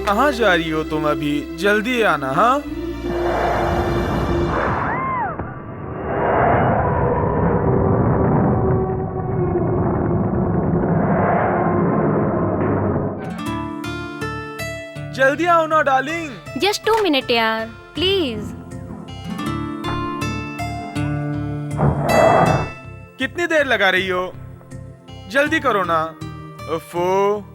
कहाँ जा रही हो तुम? अभी जल्दी आना। हाँ, जल्दी आओ ना डार्लिंग। जस्ट 2 मिनट यार, प्लीज। कितनी देर लगा रही हो? जल्दी करो ना। ओफो।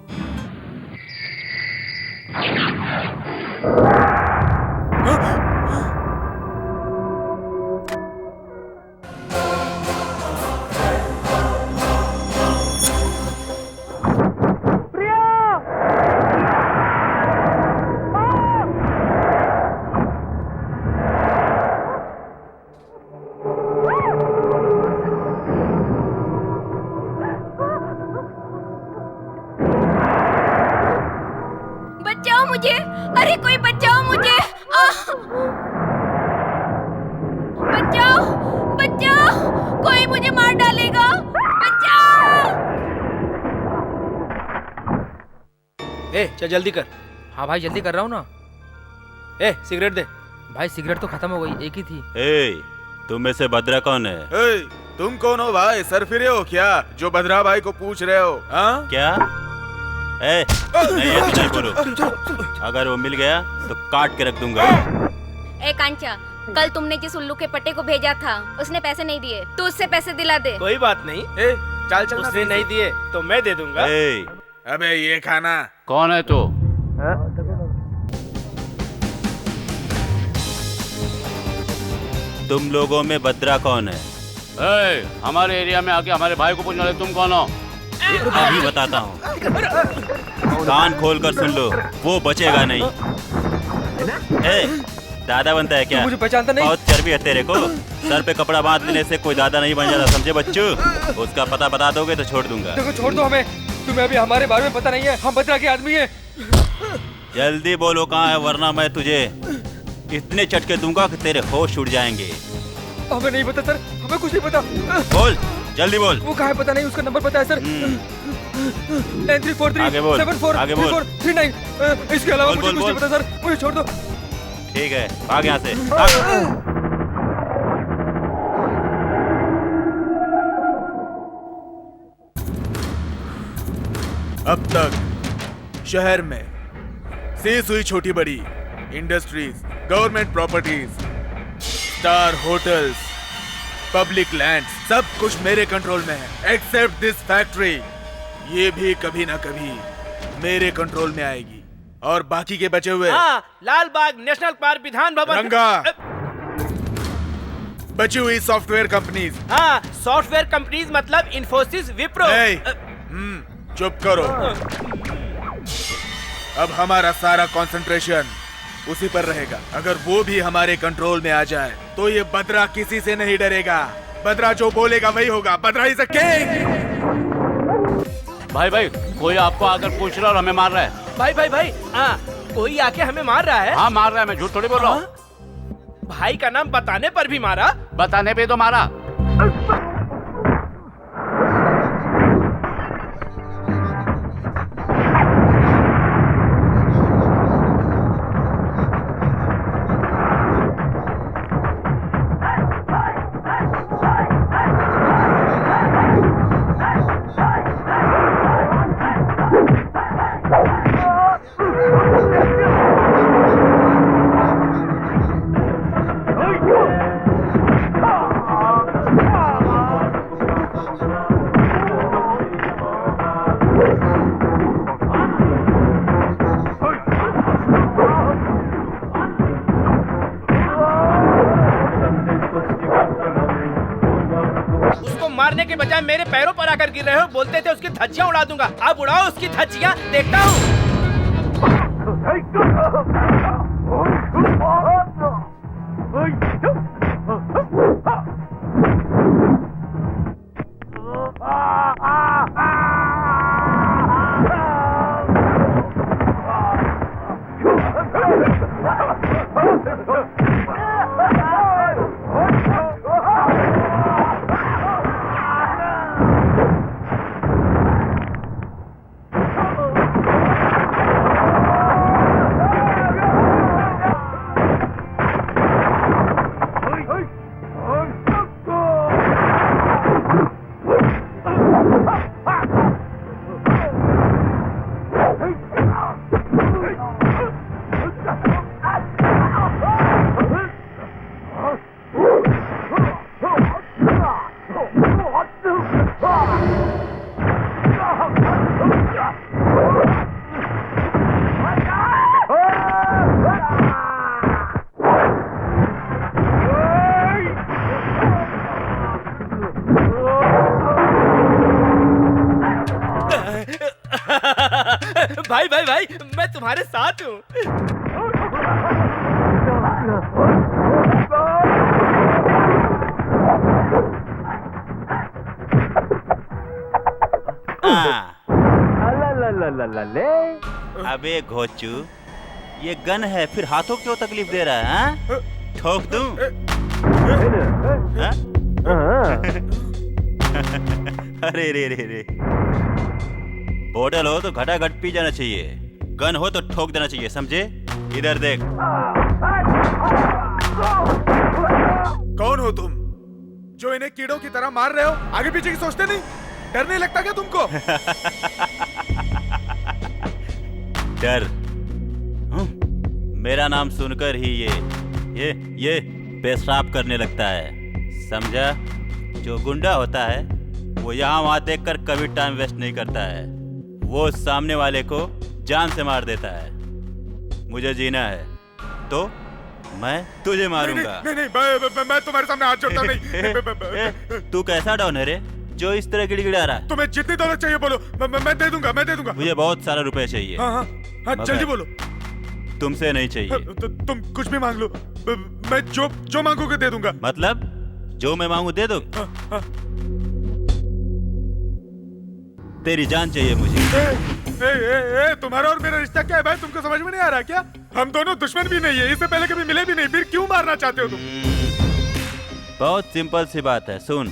बचाओ मुझे, अरे कोई बचाओ मुझे। बचाओ बचाओ, कोई मुझे मार डालेगा, बचाओ। ए चल जल्दी कर। हाँ भाई जल्दी कर रहा हूँ ना। ए सिगरेट दे। भाई सिगरेट तो खत्म हो गई, एक ही थी। ए, तुम में से भद्रा कौन है? ए, तुम कौन हो भाई? सर फिरे हो क्या जो भद्रा भाई को पूछ रहे हो? हाँ? क्या? ए, नहीं ये तो नहीं बोलो। अगर वो मिल गया तो काट के रख दूंगा। ए कांचा, कल तुमने जिस उल्लू के पट्टे को भेजा था उसने पैसे नहीं दिए, तो उससे पैसे दिला दे। कोई बात नहीं। ए, चल चल। उसने नहीं दिए तो मैं दे दूंगा। ए, अबे ये खाना। कौन है तू? तुम लोगों में भद्रा कौन है? ए, हमारे एरिया में आके हमारे भाई को पूछने वाले तुम कौन हो? अभी बताता हूँ, कान खोल कर सुन लो, वो बचेगा नहीं। ए, दादा बनता है क्या? मुझे पहचानता नहीं। बहुत चर्बी है तेरे को। सर पे कपड़ा बांध लेने से कोई दादा नहीं बन जाता, समझे बच्चू? उसका पता बता दोगे तो छोड़ दूंगा। देखो छोड़ दो हमें, तुम्हें अभी हमारे बारे में पता नहीं है, हम भद्रा के आदमी हैं। जल्दी बोलो कहाँ है, वरना मैं तुझे इतने चटके दूंगा कि तेरे होश उड़ जाएंगे। हमें नहीं पता सर, हमें कुछ नहीं पता। बोल, जल्दी बोल। वो कहाँ है पता नहीं, उसका नंबर पता है सर। 9343743439। इसके अलावा बोल, मुझे बोल, कुछ नहीं बोल। पता सर, मुझे छोड़ दो। ठीक है, भाग यहाँ से, भाग। अब तक शहर में सीज हुई छोटी बड़ी industries, government properties, star hotels, public land, सब कुछ मेरे कंट्रोल में है, एक्सेप्ट दिस फैक्ट्री। ये भी कभी ना कभी मेरे कंट्रोल में आएगी। और बाकी के बचे हुए लाल बाग नेशनल पार्क, विधान भवन, रंगा, बची हुई सॉफ्टवेयर कंपनीज। हाँ सॉफ्टवेयर कंपनीज मतलब इन्फोसिस, विप्रो। चुप करो। अब हमारा सारा कंसंट्रेशन उसी पर रहेगा। अगर वो भी हमारे कंट्रोल में आ जाए तो ये बद्रा किसी से नहीं डरेगा। बद्रा जो बोलेगा वही होगा। Bhadra is a king. भाई भाई, कोई आपको आकर पूछ रहा और हमें मार रहा है। भाई हाँ, कोई आके हमें मार रहा है। हाँ मार रहा है, मैं झूठ थोड़ी बोल रहा हूँ। भाई का नाम बताने पर भी मारा? बताने पे तो मारा। मारने के बजाय मेरे पैरों पर आकर गिर रहे हो। बोलते थे उसकी धज्जियां उड़ा दूंगा, अब उड़ाओ उसकी धज्जियां, देखता हूँ। भाई भाई भाई मैं तुम्हारे साथ हूँ। अबे घोचू, ये गन है, फिर हाथों क्यों तकलीफ दे रहा है? हाँ? ठोक दूं? हाँ? अरे रे रे रे, बोतल हो तो घटाघट पी जाना चाहिए, गन हो तो ठोक देना चाहिए, समझे? इधर देख। कौन हो तुम जो इन्हें कीड़ों की तरह मार रहे हो? आगे पीछे की सोचते नहीं? डर नहीं लगता क्या तुमको? डर? मेरा नाम सुनकर ही ये पेशाब करने लगता है, समझा? जो गुंडा होता है वो यहाँ वहाँ देखकर कभी टाइम वेस्ट नहीं करता है, वो सामने वाले को जान से मार देता है। मुझे जीना है तो मैं तुझे मारूंगा। नहीं नहीं, मैं तुम्हारे सामने हाथ जोड़ता नहीं। तू कैसा डाउन है रे जो इस तरह गिड़गिड़ा रहा है? तुम्हें जितनी दौलत चाहिए बोलो, मैं दे दूंगा, मैं दे दूंगा। मुझे बहुत सारा रुपए चाहिए। हाँ हाँ हाँ, जल्दी बोलो। तुमसे नहीं चाहिए। तुम कुछ भी मांग लो, मैं जो मांगोगे दे दूंगा। मतलब जो मैं मांगू दे दो? हाँ। तेरी जान चाहिए मुझे। तुम्हारा और मेरा रिश्ता क्या है भाई? तुमको समझ में नहीं आ रहा क्या? हम दोनों दुश्मन भी नहीं है, इससे पहले कभी मिले भी नहीं, फिर क्यों मारना चाहते हो तुम? बहुत सिंपल सी बात है, सुन,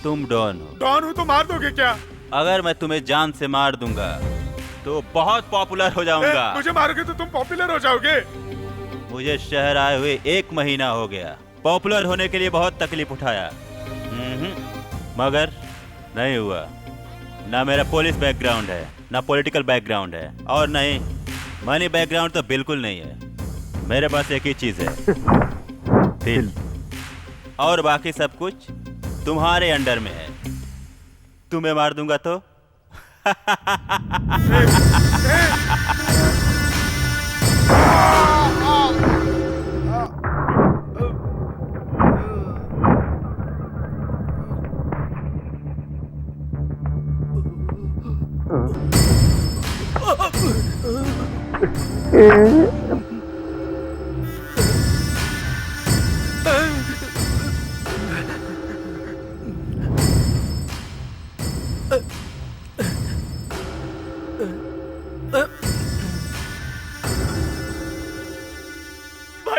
तुम डॉन हो। डॉन हूँ तो मार दोगे क्या? अगर मैं तुम्हें जान से मार दूंगा तो बहुत पॉपुलर हो जाऊंगा। मुझे मारोगे तो तुम पॉपुलर हो जाओगे। मुझे शहर आए हुए 1 महीना हो गया, पॉपुलर होने के लिए बहुत तकलीफ उठाया, मगर नहीं हुआ। ना मेरा पुलिस बैकग्राउंड है, ना पॉलिटिकल बैकग्राउंड है, और नहीं मनी बैकग्राउंड तो बिल्कुल नहीं है। मेरे पास एक ही चीज है, दिल, और बाकी सब कुछ तुम्हारे अंडर में है। तुम्हें मार दूंगा तो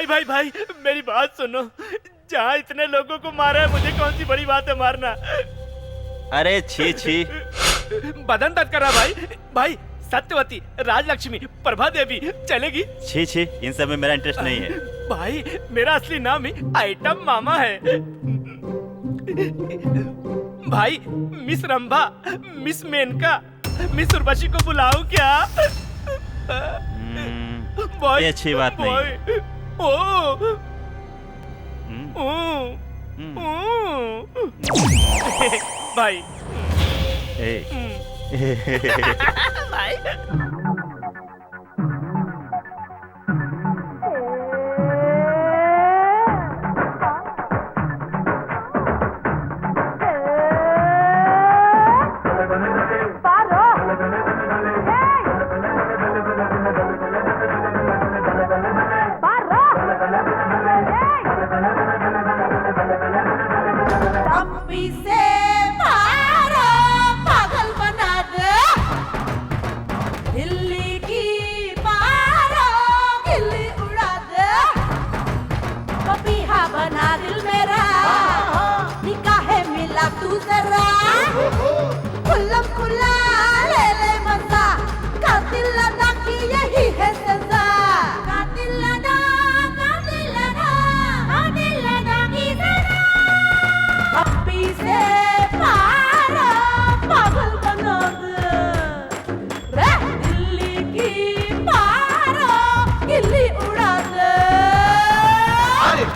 भाई भाई मेरी बात सुनो, जहाँ इतने लोगों को मारा है, मुझे कौन सी बड़ी बात है मारना? अरे छी छी, बदन दर्द कर रहा भाई। सत्यवती, राजलक्ष्मी, प्रभा देवी चलेगी? छी छी, इन सब में मेरा इंटरेस्ट नहीं है। भाई मेरा असली नाम ही आइटम मामा है। भाई miss Rambha, miss Menaka, miss Urvashi को बुलाऊं क्या? ये अच्छी बात नहीं। भाई भाई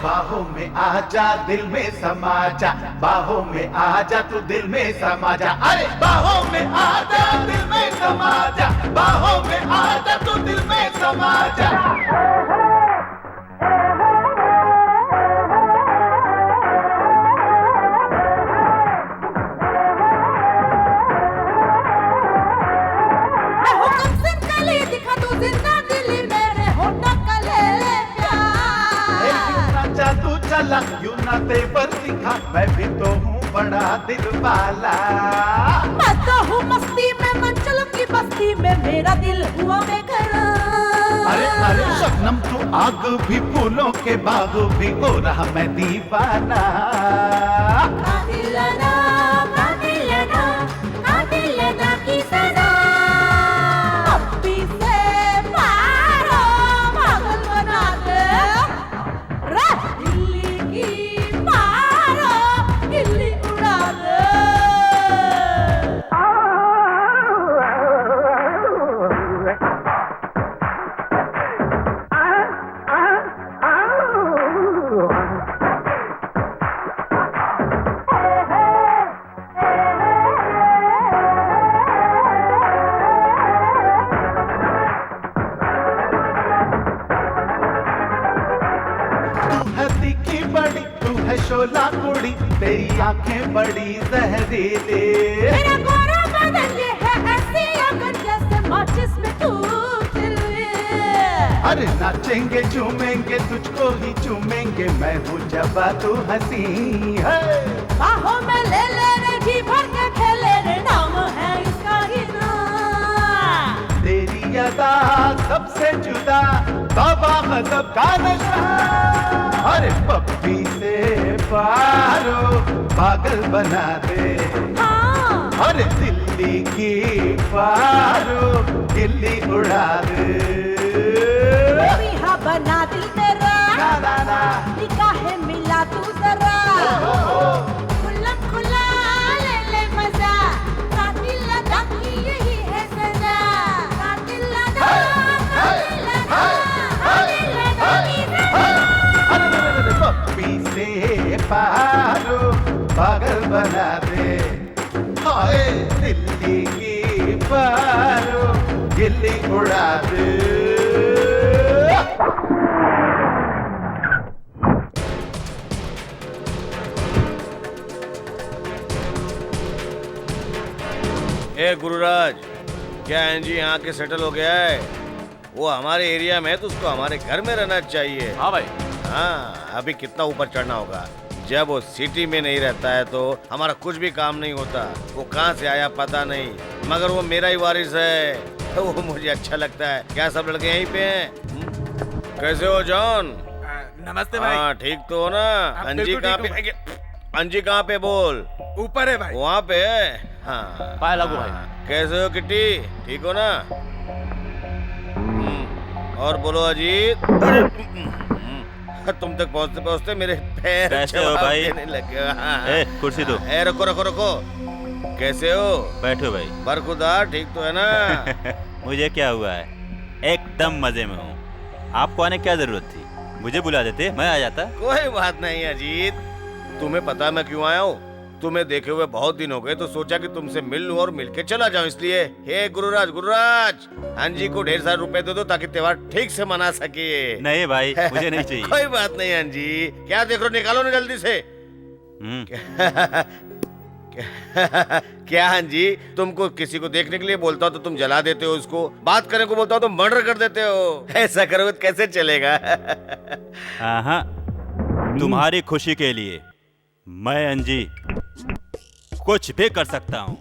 बाहों में आजा, दिल में समा जा, बाहों में आजा तू दिल में समा जा। अरे बाहों में आजा, दिल में समा जा, बाहों में आजा तू दिल में समा जा। चला यूं ना तेवर दिखा, मैं भी तो हूँ बड़ा दिल वाला। मैं तो हूँ मस्ती में मंचलों की बस्ती में, मेरा दिल हुआ बेकरार। अरे अरे शबनम तू आग भी, फूलों के बाग भी, हो रहा मैं दीवाना। कातिल अदा, कातिल अदा, कातिल अदा की सजा। पप्पी से मारो, पागल बना दे। रे दिल्ली की मारो, दिल्ली उड़ा दे। तू है शोला कुड़ी, तेरी आंखें बड़ी जहरीली। मेरा गोरा बदन ये है ऐसी अगर जैसे माचिस में तू जले। अरे नाचेंगे झूमेंगे तुझको ही चूमेंगे, मैं हूँ जब तू हंसी है। बाहों में ले ले रे, जी भर के खेले रे, नाम है इसका गिना। तेरी अदा सबसे जुदा, तौबा गज़ब का नशा। अरे पप्पी से पारो, पागल बना दे। हाँ अरे दिल्ली की पारो, दिल्ली उड़ा दे। रिहा बना दिल तेरा, ला ला ला। निगाहें मिला तू जरा। खुल्लम खुल्ला ले ले मजा, कातिल अदा की यही है सजा। कातिल अदा, कातिल अदा, कातिल अदा की सजा। अरे पप्पी से पारो, पागल बना दे। हाय दिल्ली की पारो, दिल्ली उड़ा दे। ए गुरुराज, क्या एनजी यहाँ के सेटल हो गया है? वो हमारे एरिया में है तो उसको हमारे घर में रहना चाहिए। हाँ भाई। हाँ, अभी कितना ऊपर चढ़ना होगा। जब वो सिटी में नहीं रहता है तो हमारा कुछ भी काम नहीं होता। वो कहाँ से आया पता नहीं, मगर वो मेरा ही वारिस है, तो वो मुझे अच्छा लगता है। क्या सब लड़के यहीं पे हैं? कैसे हो जॉन? नमस्ते भाई। हाँ ठीक तो हो ना? अंजी कहाँ पे? अंजी कहाँ पे बोल? ऊपर है भाई। वहाँ पे है। हाँ पाए लागू भाई। कैसे हो किट्टी, ठीक हो ना? और बोलो अजीत। तुम तक पहुँचते पहुँचते मेरे पैर कैसे हो भाई? देने लगे। ए, कुर्सी दो। ए, रुको रुको रुको। कैसे हो? बैठो भाई। बरखुदार ठीक तो है ना? मुझे क्या हुआ है, एकदम मजे में हूँ। आपको आने की क्या जरूरत थी? मुझे बुला देते, मैं आ जाता। कोई बात नहीं अजीत, तुम्हें पता मैं क्यों आया हूँ? तुम्हें देखे हुए बहुत दिन हो गए तो सोचा कि तुमसे मिल लूं और मिलके चला जाऊं, इसलिए। हे गुरुराज, गुरुराज, अंजी को ढेर सारे रुपए दे दो ताकि त्योहार ठीक से मना सके। नहीं भाई, मुझे नहीं चाहिए। कोई बात नहीं अंजी, क्या देख रहे हो, निकालो ना जल्दी से। क्या अंजी, तुमको किसी को देखने के लिए बोलता हो तो तुम जला देते हो उसको, बात करने को बोलता हो तो मर्डर कर देते हो। ऐसा करोगे तो कैसे चलेगा? हाँ, तुम्हारी खुशी के लिए मैं अंजी कुछ भी कर सकता हूँ।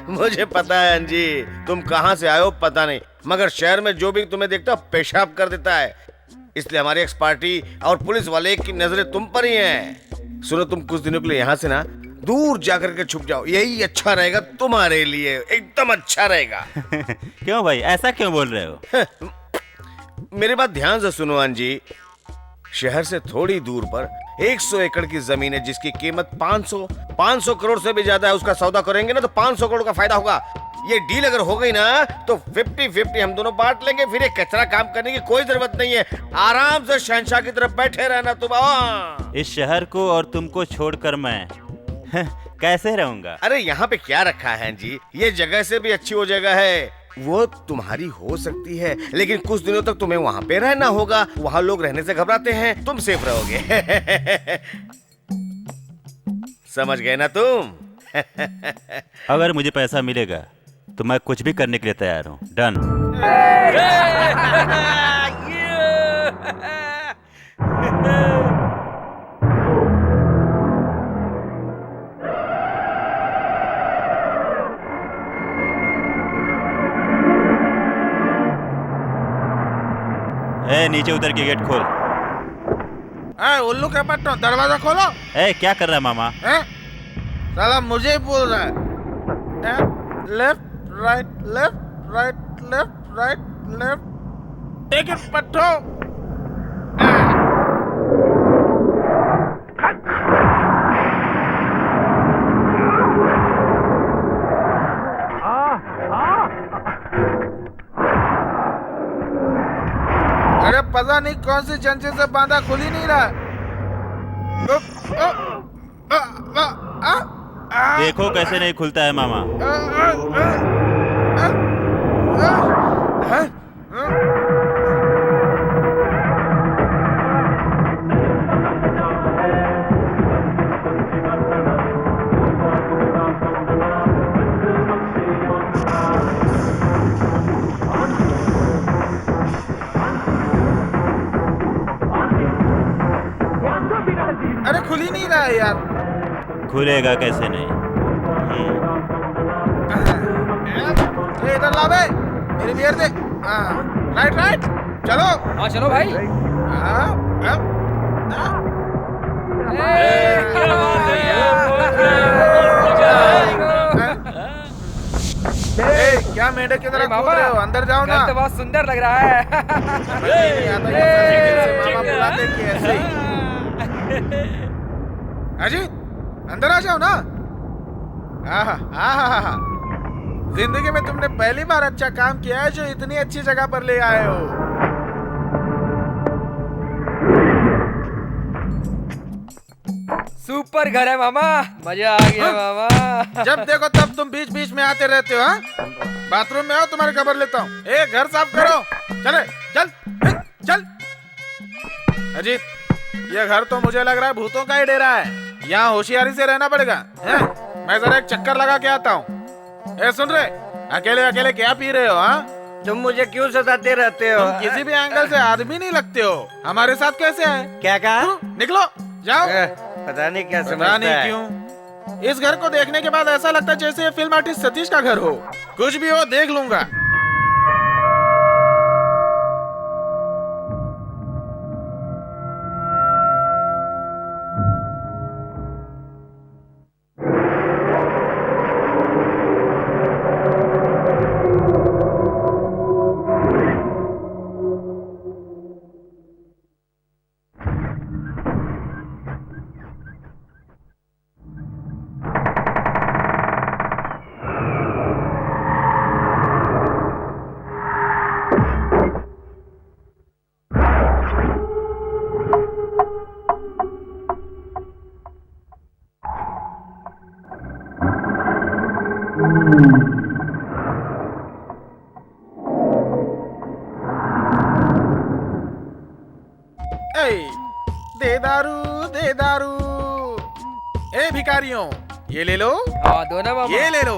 मुझे पता है अंजी, तुम कहाँ से आए हो पता नहीं, मगर शहर में जो भी तुम्हें देखता पेशाब कर देता है। इसलिए हमारी एक्स पार्टी और पुलिस वाले की नजरें तुम पर ही हैं। सुनो, तुम कुछ दिनों के लिए यहाँ से ना दूर जाकर के छुप जाओ, यही अच्छा रहेगा तुम्हारे लिए, एकदम अच्छा रहेगा। क्यों भाई, ऐसा क्यों बोल रहे हो? मेरी बात ध्यान से सुनो अंजी, शहर से थोड़ी दूर पर 100 एकड़ की जमीन है जिसकी कीमत 500 करोड़ से भी ज्यादा है। उसका सौदा करेंगे ना तो 500 करोड़ का फायदा होगा। ये डील अगर हो गई ना तो 50-50 हम दोनों बांट लेंगे। फिर एक कचरा काम करने की कोई जरूरत नहीं है, आराम से शहंशाह की तरफ बैठे रहना तुम। इस शहर को और तुमको छोड़कर मैं कैसे रहूंगा? अरे यहाँ पे क्या रखा है जी, ये जगह से भी अच्छी वो जगह है। वो तुम्हारी हो सकती है लेकिन कुछ दिनों तक तुम्हें वहाँ पे रहना होगा। वहाँ लोग रहने से घबराते हैं, तुम सेफ रहोगे। समझ गए ना तुम? अगर मुझे पैसा मिलेगा तो मैं कुछ भी करने के लिए तैयार हूँ। डन। ए नीचे उतर के गेट खोल। उल्लू के पट्टो दरवाजा खोलो। ए क्या कर रहा है मामा? साला मुझे ही बोल रहा है। Left right left right left right left, take it पट्टो। अरे पता नहीं कौन सी चंचे से बांधा, खुल ही नहीं रहा। देखो कैसे नहीं खुलता है मामा। अरे खुल ही नहीं रहा है यार। खुलेगा कैसे नहीं? इधर ला बे, मेरी बियर दे। राइट राइट, चलो। हाँ चलो भाई। क्या मेढक की तरह कूद रहे हो? अंदर जाओ ना। तो बहुत सुंदर लग रहा है। मामा बुलाते कि ऐसे ही। अजी अंदर आ जाओ ना। जिंदगी में तुमने पहली बार अच्छा काम किया है जो इतनी अच्छी जगह पर ले आए हो। सुपर घर है मामा, मजा आ गया मामा। जब देखो तब तुम बीच बीच में आते रहते हो। बाथरूम में आओ, तुम्हारी खबर लेता हूँ। घर साफ करो। चले चल चल। अजीत, ये घर तो मुझे लग रहा है भूतों का ही डेरा है। यहाँ होशियारी से रहना पड़ेगा। मैं जरा एक चक्कर लगा के आता हूँ। सुन रहे, अकेले अकेले क्या पी रहे हो? तुम मुझे क्यों सताते रहते हो? तुम किसी भी एंगल से आदमी नहीं लगते हो। हमारे साथ कैसे आए? क्या कहा? निकलो जाओ। पता नहीं क्या पता समझता नहीं है। क्यों इस घर को देखने के बाद ऐसा लगता है जैसे ये फिल्म आर्टिस्ट सतीश का घर हो। कुछ भी हो देख लूंगा। दे दारू दे दारू। ए भिखारियों, ये ले लो। हाँ दो ना मामा। ये ले लो।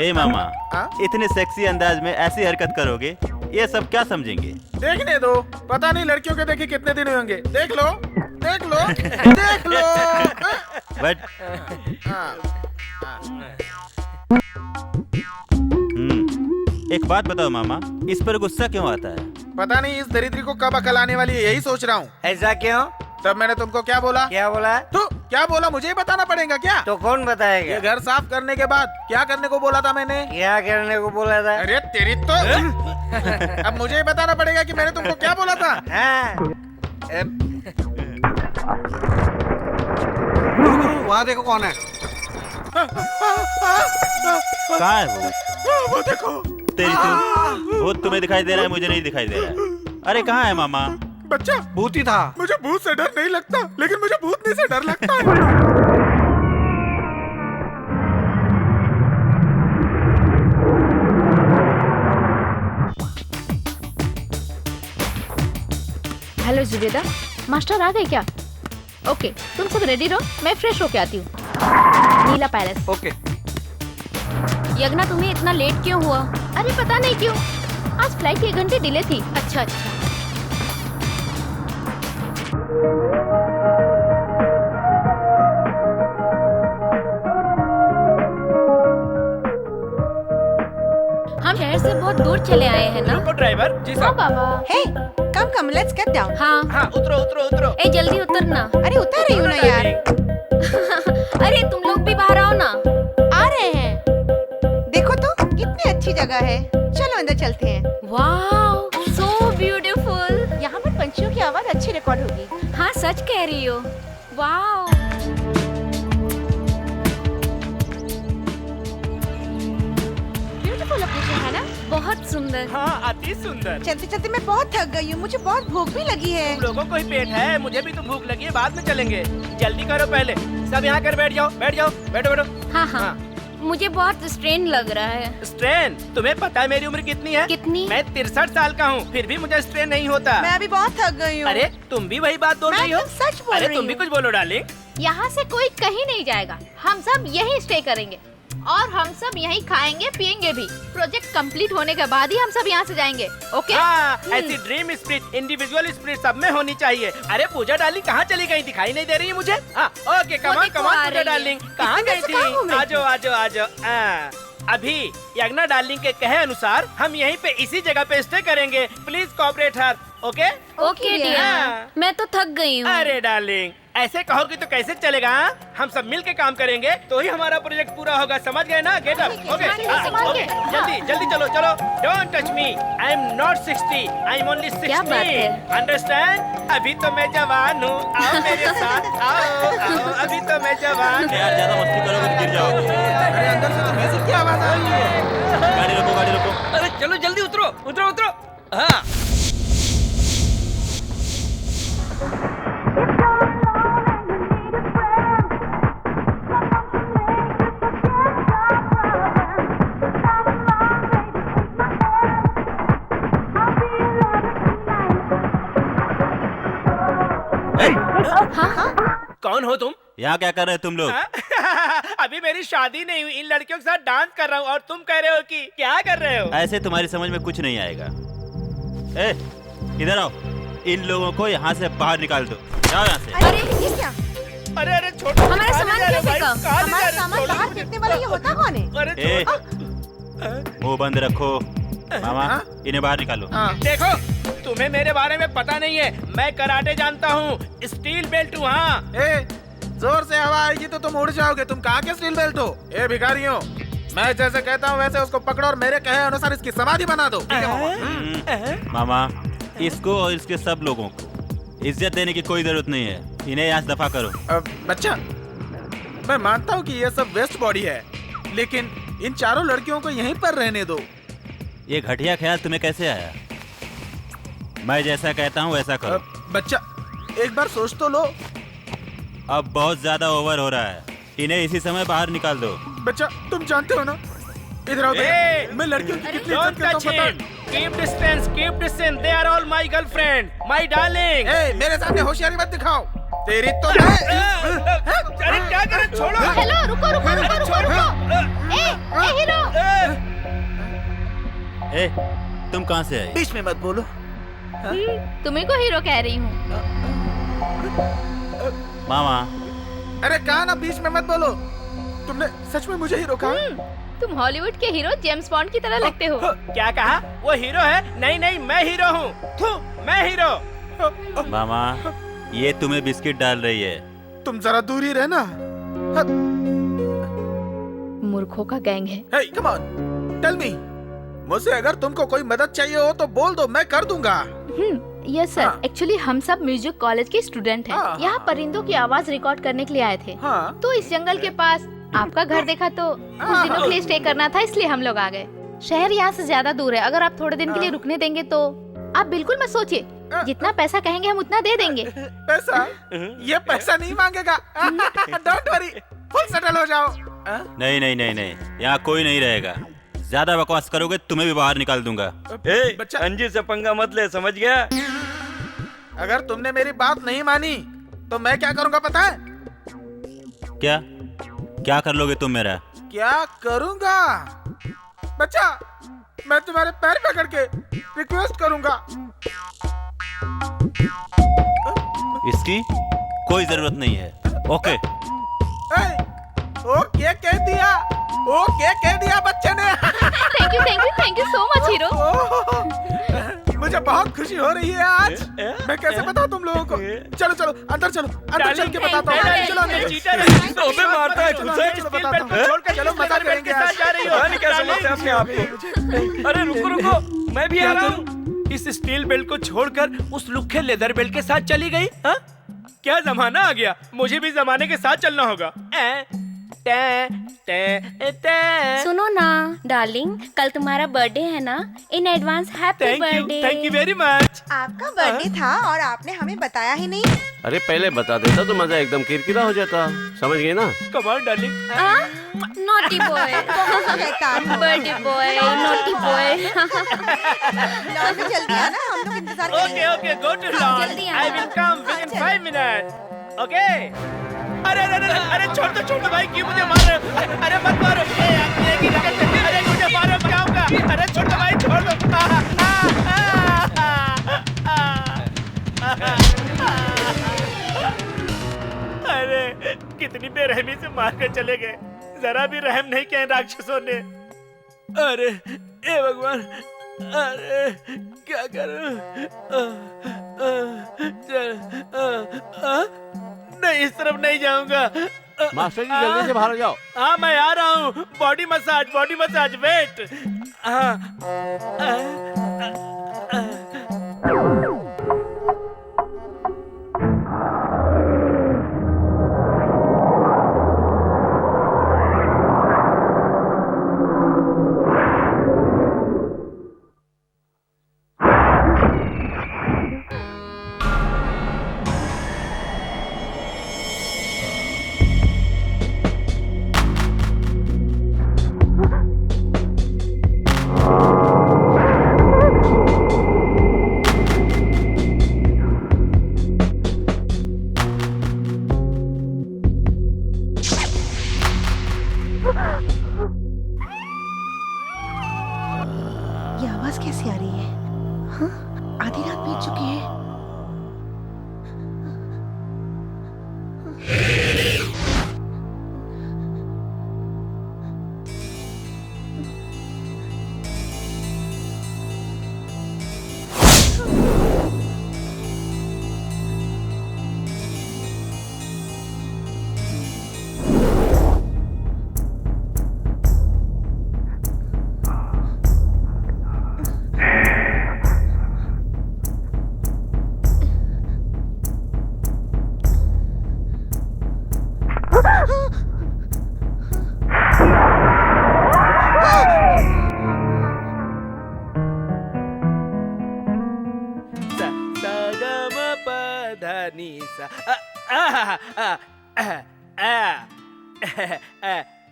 ए मामा, हाँ? इतने सेक्सी अंदाज में ऐसी हरकत करोगे, ये सब क्या समझेंगे? देखने दो, पता नहीं लड़कियों के देखे कितने दिन होंगे। देख लो देख लो देख लो। बट एक बात बताओ मामा, इस पर गुस्सा क्यों आता है? पता नहीं इस दरिद्री को कब अकल आने वाली है, यही सोच रहा हूँ। ऐसा क्यों? तब मैंने तुमको क्या बोला? क्या बोला? तू क्या बोला मुझे ही बताना पड़ेगा क्या? तो कौन बताएगा? ये घर साफ करने के बाद क्या करने को बोला था मैंने? क्या करने को बोला था? अरे तेरी तो अब मुझे ही बताना पड़ेगा कि मैंने तुमको क्या बोला था। वहाँ देखो कौन है। कहाँ है वो देखो। तेरी तो भूत तुम्हें दिखाई दे रहा है, मुझे नहीं दिखाई दे रहा है। अरे कहाँ है मामा? बच्चा भूत ही था। मुझे भूत से डर नहीं लगता, लेकिन मुझे भूतनी से डर लगता है। हेलो जुबेदा, मास्टर आ गए क्या? ओके, तुम सब रेडी रहो, मैं फ्रेश होके आती हूँ। नीला पैलेस। ओके। यज्ञा तुम्हें इतना लेट क्यों हुआ? अरे पता नहीं क्यों, आज फ्लाइट 1 घंटे डिले थी। अच्छा अच्छा। हम शहर शहर से बहुत दूर चले आए हैं ना? रुको ड्राइवर। जी हाँ साहब। बाबा। हे कम कम लेट्स गेट डाउन। हाँ। हाँ उतरो उतरो उतरो। ए जल्दी उतरना। अरे उतर रही हूँ ना यार। अरे तुम लोग भी बाहर आओ ना। आ रहे हैं। देखो तो कितनी अच्छी जगह है, चलो अंदर चलते हैं। Wow so beautiful. यहाँ पर पंछियों की आवाज अच्छी रिकॉर्ड होगी। हाँ सच कह रही हो। वाओ। ब्यूटीफुल लोकेशन है ना? बहुत सुंदर। हाँ अति सुंदर। चलते चलते मैं बहुत थक गई हूँ, मुझे बहुत भूख भी लगी है। तुम लोगों को ही पेट है, मुझे भी तो भूख लगी है, बाद में चलेंगे। जल्दी करो पहले, सब यहाँ कर बैठ जाओ, बैठ जाओ, बैठो बैठो। हाँ हाँ मुझे बहुत स्ट्रेन लग रहा है। स्ट्रेन? तुम्हें पता है मेरी उम्र कितनी है? कितनी? मैं 63 साल का हूँ, फिर भी मुझे स्ट्रेन नहीं होता। मैं अभी बहुत थक गई हूँ। अरे तुम भी वही बात बोल मैं रही हो? एकदम सच बोल अरे रही तुम भी हूँ। कुछ बोलो डार्लिंग। यहाँ से कोई कहीं नहीं जाएगा, हम सब यहीं स्टे करेंगे और हम सब यहीं खाएंगे पिएंगे भी। प्रोजेक्ट कंप्लीट होने के बाद ही हम सब यहाँ से जाएंगे। ओके? हाँ, ऐसी ड्रीम स्पिरिट, इंडिविजुअल स्पिरिट सब में होनी चाहिए। अरे पूजा डार्लिंग कहाँ चली गई, दिखाई नहीं दे रही है मुझे। हाँ ओके कमान देखो कमान आ पूजा रही है। डार्लिंग कहाँ इतने गई से कहाँ घूम थी? रही आजो आजो आजो। अभी यज्ञा डार्लिंग के कहे अनुसार हम यहीं पे इसी जगह पे स्टे करेंगे। Please cooperate her. Okay? Okay dear. हाँ। मैं तो थक गई हूँ। अरे डार्लिंग ऐसे कहोगी तो कैसे चलेगा? हम सब मिल के काम करेंगे तो ही हमारा प्रोजेक्ट पूरा होगा, समझ गए ना? Get up. ओके संभाल के। जल्दी जल्दी चलो चलो। Don't touch me, I am not 60, I am only 60। क्या बात है? अंडरस्टैंड? अभी तो मैं जवान हूँ, आओ मेरे साथ, आओ आओ, अभी तो मैं जवान हूँ। यार ज्यादा मस्ती करोगे तो गिर जाओगे। अरे अंदर से तो म्यूजिक की आवाज आ रही है। गाड़ी रोको गाड़ी रोको। अरे चलो जल्दी उतरो उतरो उतरो। हाँ कौन हो तुम? यहाँ क्या कर रहे हो तुम लोग? अभी मेरी शादी नहीं हुई, इन लड़कियों के साथ डांस कर रहा हूँ और तुम कह रहे हो कि क्या कर रहे हो? ऐसे तुम्हारी समझ में कुछ नहीं आएगा। ए, इधर आओ, इन लोगों को यहाँ से बाहर निकाल दो। जाओ यहाँ से। अरे ये क्या? अरे अरे छोड़ो। हमारा कहाँ सामान ले जा रहे हो कैसे भाई? कम? कहाँ ले जा हमारा रहे हो? सामान छोड़ो। बाहर फेंकने वाला ये होता कौन है? अरे ए, छोड़ो। मुंह बंद रखो। मामा इन्हें बाहर निकालो। देखो तुम्हें मेरे बारे में पता नहीं है, मैं कराटे जानता हूँ, स्टील बेल्ट हूँ। हाँ ए, जोर से हवा आएगी तो तुम उड़ जाओगे। तुम कहाँ के स्टील बेल्ट हो? ए भिखारियों, मैं जैसे कहता हूँ वैसे उसको पकड़ो और मेरे कहे अनुसार इसकी समाधि बना दो। ठीक है मामा? मामा इसको और इसके सब लोगों को इज्जत देने की कोई जरूरत नहीं है। इन्हें यहाँ से दफा करो। बच्चा, मैं मानता हूँ कि ये सब वेस्ट बॉडी है, लेकिन इन चारों लड़कियों को यहीं पर रहने दो। ये घटिया ख्याल तुम्हें कैसे आया? मैं जैसा कहता हूँ वैसा करो। बच्चा एक बार सोच तो लो। अब बहुत ज्यादा ओवर हो रहा है, इन्हें इसी समय बाहर निकाल दो। बच्चा तुम जानते हो ना, इधर आओ। ए, मैं लड़कियों की कितनी Don't इज्जत करता touch हूँ him. पता Keep distance, keep distance. They are all my girlfriend, my darling. है? ए, मेरे सामने होशियारी मत दिखाओ। तेरी तो मैं अरे क्या करे, छोड़ो। हेलो रुको रुको रुको रुको रुको। ए हीरो। ए, तुम कहाँ से आए? बीच में मत बोलो। तुम्ही को हीरो कह रही हूँ। मामा अरे कहा ना बीच में मत बोलो। तुमने सच में मुझे हीरो कहा? तुम हॉलीवुड के हीरो जेम्स बॉन्ड की तरह लगते हो। क्या कहा? वो हीरो है? नहीं नहीं मैं हीरो हूँ। मैं हीरो। मामा ये तुम्हें बिस्किट डाल रही है। तुम जरा दूर ही रहना। मूर्खों का गैंग है। हे कम ऑन, टेल मी, मुझसे अगर तुमको कोई मदद चाहिए हो तो बोल दो, मैं कर दूंगा। यस सर, एक्चुअली हम सब म्यूजिक कॉलेज के स्टूडेंट हैं। हाँ, यहाँ परिंदों की आवाज रिकॉर्ड करने के लिए आए थे। हाँ। तो इस जंगल के पास आपका घर देखा तो कुछ दिनों के लिए स्टे करना था, इसलिए हम लोग आ गए। शहर यहाँ से ज्यादा दूर है, अगर आप थोड़े दिन के लिए रुकने देंगे तो आप बिल्कुल मत सोचिए, जितना पैसा कहेंगे हम उतना दे देंगे। पैसा? ये पैसा नहीं मांगेगा। डोंट वरी, फुल सेटल हो जाओ। नहीं नहीं नहीं नहीं, यहाँ कोई नहीं रहेगा। ज्यादा बकवास करोगे तुम्हें भी बाहर निकाल दूंगा। बच्चा अंजी से पंगा मत ले, समझ गया? अगर तुमने मेरी बात नहीं मानी तो मैं क्या करूंगा पता है? क्या क्या कर लोगे तुम मेरा? क्या करूंगा? बच्चा मैं तुम्हारे पैर पकड़ के रिक्वेस्ट करूंगा। इसकी कोई जरूरत नहीं है। ओके ओके कह दिया, ओके कह दिया बच्चे ने। Thank you so much hero. मुझे बहुत खुशी हो रही है आज। मैं कैसे बताऊं तुम लोगों को? चलो चलो अंदर चलो, अंदर चल के बताता हूँ। चलो अंदर चीटर अबे मारता है खुद से। चलो बताता हूँ। छोड़कर चलो मजा करेंगे आज। जा रही हो। क्या समझते हैं अपने आप को? अरे रुको रुको, मैं भी आ रहा हूँ। इस स्टील बेल्ट को छोड़कर उस लुखे लेदर बेल्ट के साथ चली गई। हाँ? क्या जमाना आ गया, मुझे भी जमाने के साथ चलना होगा। सुनो ना डार्लिंग, कल तुम्हारा बर्थडे है ना, in advance happy birthday. Thank you very much. आपका बर्थडे था और आपने हमें बताया ही नहीं। अरे पहले बता देता तो मजा एकदम किरकिरा हो जाता, समझ गए ना? Come on darling. Naughty boy, birthday boy, naughty boy. Lawn में जल्दी आना, हम लोग इंतजार करेंगे। Okay go to lawn. जल्दी आना। I will come within 5 minute. Okay. अरे अरे अरे अरे छोड़ दो भाई, क्यों मुझे मार रहे हो? अरे मत मारो। अरे मुझे मारो, क्या होगा? अरे छोड़ दो भाई, छोड़ दो। अरे कितनी बेरहमी से मारकर चले गए, जरा भी रहम नहीं किया इन राक्षसों ने। अरे ए भगवान, अरे क्या करूं? नहीं, इस तरफ नहीं जाऊंगा। मास्टर जी जल्दी से बाहर जाओ। हाँ मैं आ रहा हूँ। Body massage wait. ये आवाज कैसी आ रही है? हाँ? आधी रात बीत चुकी है।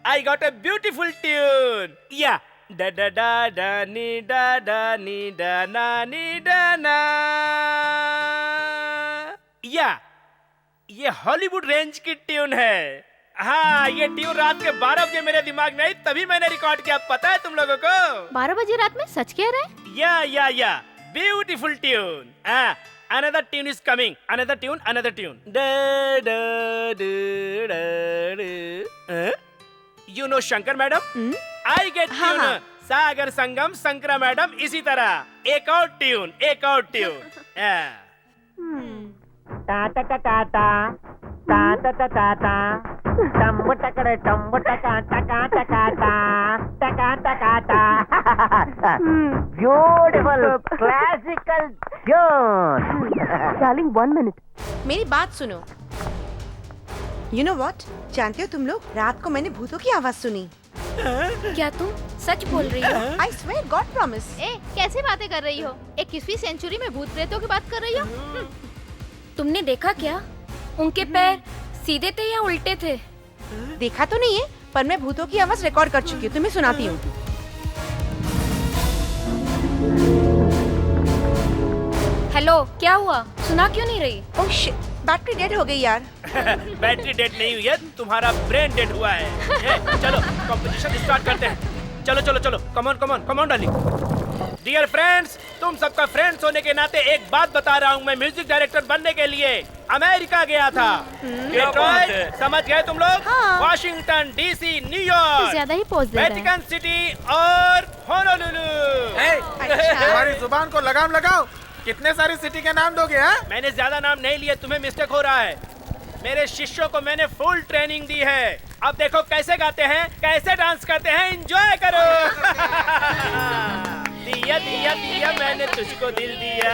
I got a beautiful tune. Yeah. Da da da da ni da da ni da na ni da na. Yeah. ये हॉलीवुड रेंज की ट्यून है। हाँ, ये ट्यून रात के 12 बजे मेरे दिमाग में आई, तभी मैंने रिकॉर्ड किया। पता है तुम लोगों को? 12 बजे रात में? सच कह रहे? या beautiful tune. Another tune is coming. Another tune. Da da da da da. You know Shankar madam? I get tune. Sagar Sangam Shankara madam, इसी तरह एक और ट्यून। टा टा टा टा टा टा टा टा टा टा टम्बू टकरे टम्बू टका टका टका टा टका टका टा। Beautiful classical tune. Darling 1 minute, मेरी बात सुनो। You know what? जानते हो तुम लोग, रात को मैंने भूतों की आवाज सुनी। क्या तुम सच बोल रही हो? I swear God promise. कैसे बातें कर रही हो? 21वीं सेंचुरी में भूत प्रेतों की बात कर रही हो? तुमने देखा क्या? उनके पैर सीधे थे या उल्टे थे? देखा तो नहीं है, पर मैं भूतों की आवाज रिकॉर्ड कर चुकी हूँ, तुम्हें सुनाती हूँ। हेलो, क्या हुआ? सुना क्यों नहीं रही? ओह शिट, बैटरी डेड हो गई यार। बैटरी डेड नहीं हुई है, तुम्हारा ब्रेन डेड हुआ है। चलो कंपटीशन स्टार्ट करते हैं। चलो come on darling. Dear friends, तुम सबका फ्रेंड्स होने के नाते एक बात बता रहा हूँ, मैं म्यूजिक डायरेक्टर बनने के लिए अमेरिका गया था। क्या बात है? समझ गए तुम लोग? हाँ। वॉशिंगटन डीसी, कुछ न्यूयॉर्क, ज्यादा ही पोज दे रहा है। वेटिकन सिटी और होनोलुलु। तुम्हारी जुबान को लगाम लगाओ। कितने सारी सिटी के नाम दोगे? हाँ? मैंने ज्यादा नाम नहीं लिए, तुम्हें मिस्टेक हो रहा है। मेरे शिष्यों को मैंने फुल ट्रेनिंग दी है। अब देखो कैसे गाते हैं, कैसे डांस करते हैं, एंजॉय करो। दिया दिया दिया मैंने तुझको दिल दिया,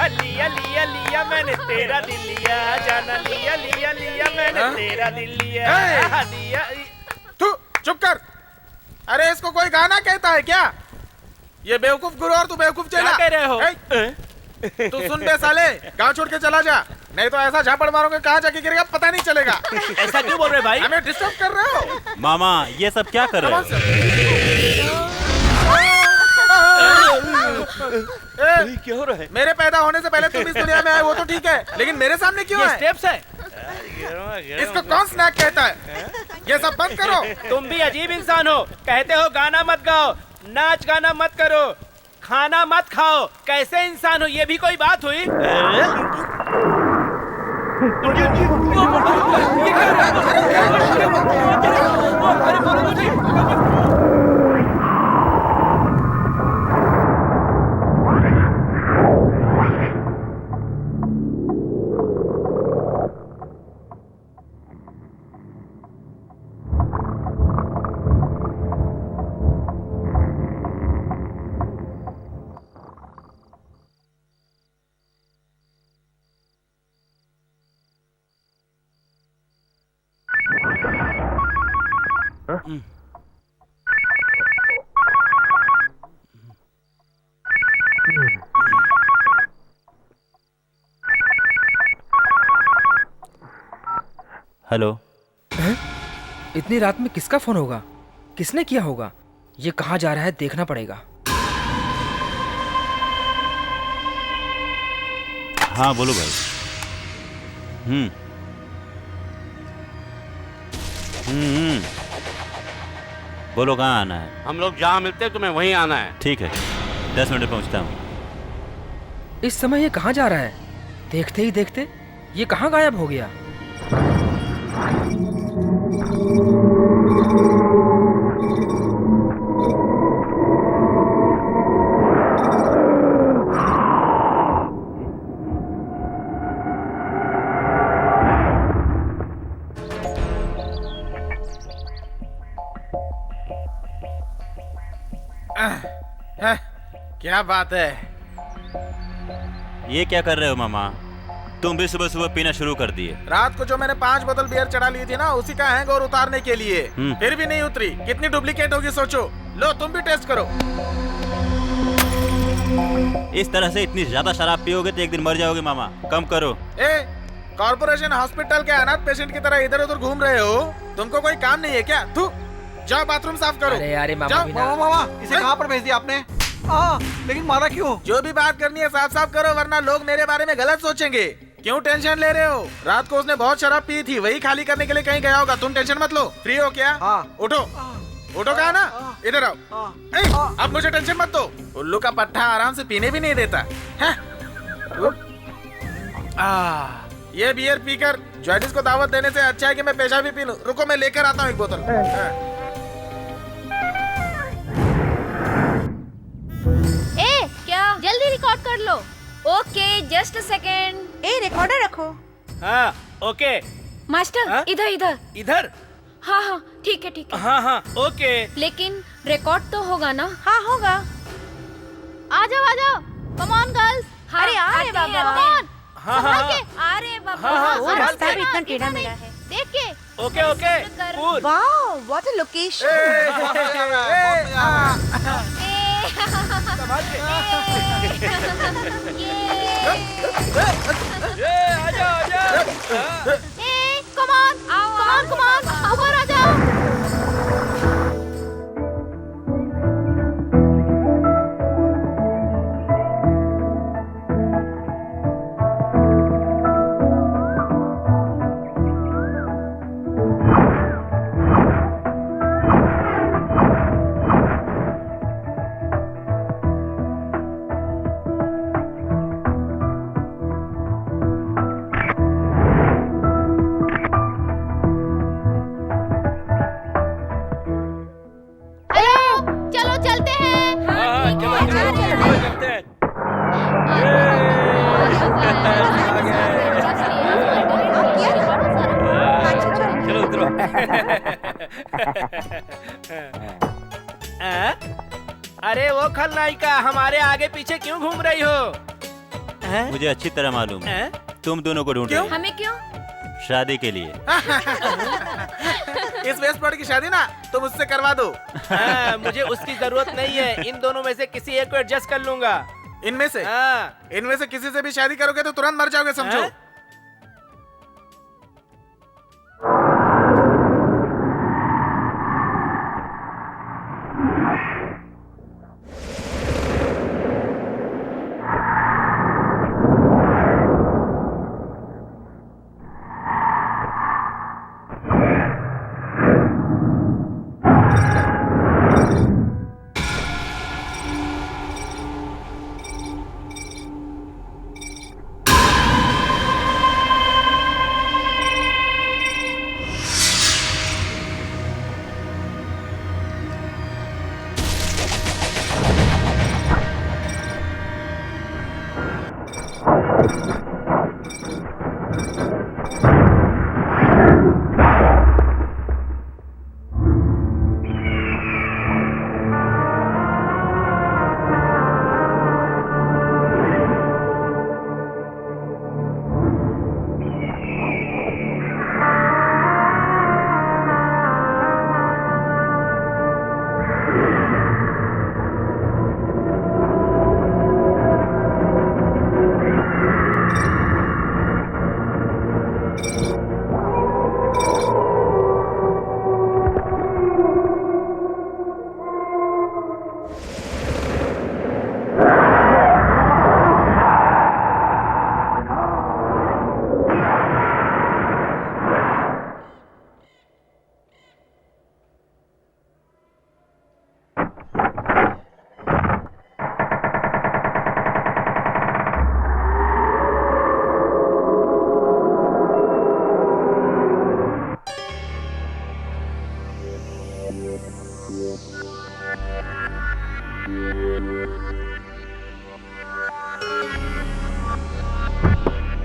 लिया लिया लिया मैंने तेरा दिल लिया, जाना लिया लिया लिया मैंने तेरा दिल लिया, दिया। तू चुप कर। अरे इसको कोई गाना कहता है क्या? ये बेवकूफ गुरु और तू बेवकूफ चला। क्या कह रहे हो? तू सुन बे साले, गांव छोड़ के चला जा, नहीं तो ऐसा झापड़ मारोगे कहाँ जाके गिरेगा पता नहीं चलेगा। ऐसा क्यों बोल रहे भाई? हमें डिस्टर्ब कर रहे हो। मामा ये सब क्या कर रहे हो? क्या हो रहा है? मेरे पैदा होने से पहले तुम इस दुनिया में आए वो तो ठीक है, लेकिन मेरे सामने क्यों ये है? स्टेप्स है। इसको कौन स्नैक कहता है? ये सब बंद करो। तुम भी अजीब इंसान हो। कहते हो गाना मत गाओ, नाच गाना मत करो, खाना मत खाओ। कैसे इंसान हो? ये भी कोई बात हुई? हेलो। इतनी रात में किसका फोन होगा? किसने किया होगा? ये कहाँ जा रहा है देखना पड़ेगा। हाँ बोलो भाई। बोलो कहाँ आना है? हम लोग जहाँ मिलते हैं तुम्हें वहीं आना है। ठीक है 10 मिनट में पहुँचता हूँ। इस समय ये कहाँ जा रहा है? देखते ही देखते ये कहाँ गायब हो गया? क्या बात है? ये क्या कर रहे हो मामा? तुम भी सुबह सुबह पीना शुरू कर दिए। रात को जो मैंने 5 बोतल बियर चढ़ा ली थी ना, उसी का हैंगओवर उतारने के लिए। फिर भी नहीं उतरी। कितनी डुप्लीकेट होगी सोचो। लो तुम भी टेस्ट करो। इस तरह से इतनी ज्यादा शराब पियोगे तो एक दिन मर जाओगे मामा। कम करो। कॉर्पोरेशन हॉस्पिटल के अनाथ पेशेंट की तरह इधर उधर घूम रहे हो। तुमको कोई काम नहीं है क्या? तू जाओ बाथरूम साफ करो। अरे मामा मामा इसे कहाँ पर भेज दिया आपने? लेकिन मारा क्यों? जो भी बात करनी है साफ साफ करो, वरना लोग मेरे बारे में गलत सोचेंगे। क्यों टेंशन ले रहे हो? रात को उसने बहुत शराब पी थी, वही खाली करने के लिए कहीं गया होगा। तुम टेंशन मत लो। फ्री हो क्या? उठो उठो, कहा ना इधर आओ। अब मुझे टेंशन मत दो। उल्लू का पट्टा आराम से पीने भी नहीं देता है। ये बियर पीकर जॉइडिस को दावत देने से अच्छा है कि मैं पेशा भी पी लूं। रुको मैं लेकर आता हूँ एक बोतल। क्या? जल्दी रिकॉर्ड कर लो। Okay just a second. Recorder रखो। हाँ ओके। मास्टर इधर इधर इधर। हाँ ठीक है ठीक है। हाँ ओके। लेकिन रिकॉर्ड तो होगा ना? हाँ होगा। आ जाओ कम ऑन गर्ल्स। अरे आ रहे बाबा। Come on. आ रहे बाबा। वो रास्ता भी इतना टेढ़ा मेढ़ा है। देख के। Okay wow what a location. आजा। कम ऑन ऊपर आ जाओ। हमारे आगे पीछे क्यों घूम रही हो? मुझे अच्छी तरह मालूम है तुम दोनों को ढूंढ रहे हो। हमें क्यों? शादी के लिए। इस वेस्ट पॉट की शादी ना तुम उससे करवा दो। मुझे उसकी जरूरत नहीं है, इन दोनों में से किसी एक को एडजस्ट कर लूंगा। इनमें से? इनमें से किसी से भी शादी करोगे तो तुरंत मर जाओगे समझो।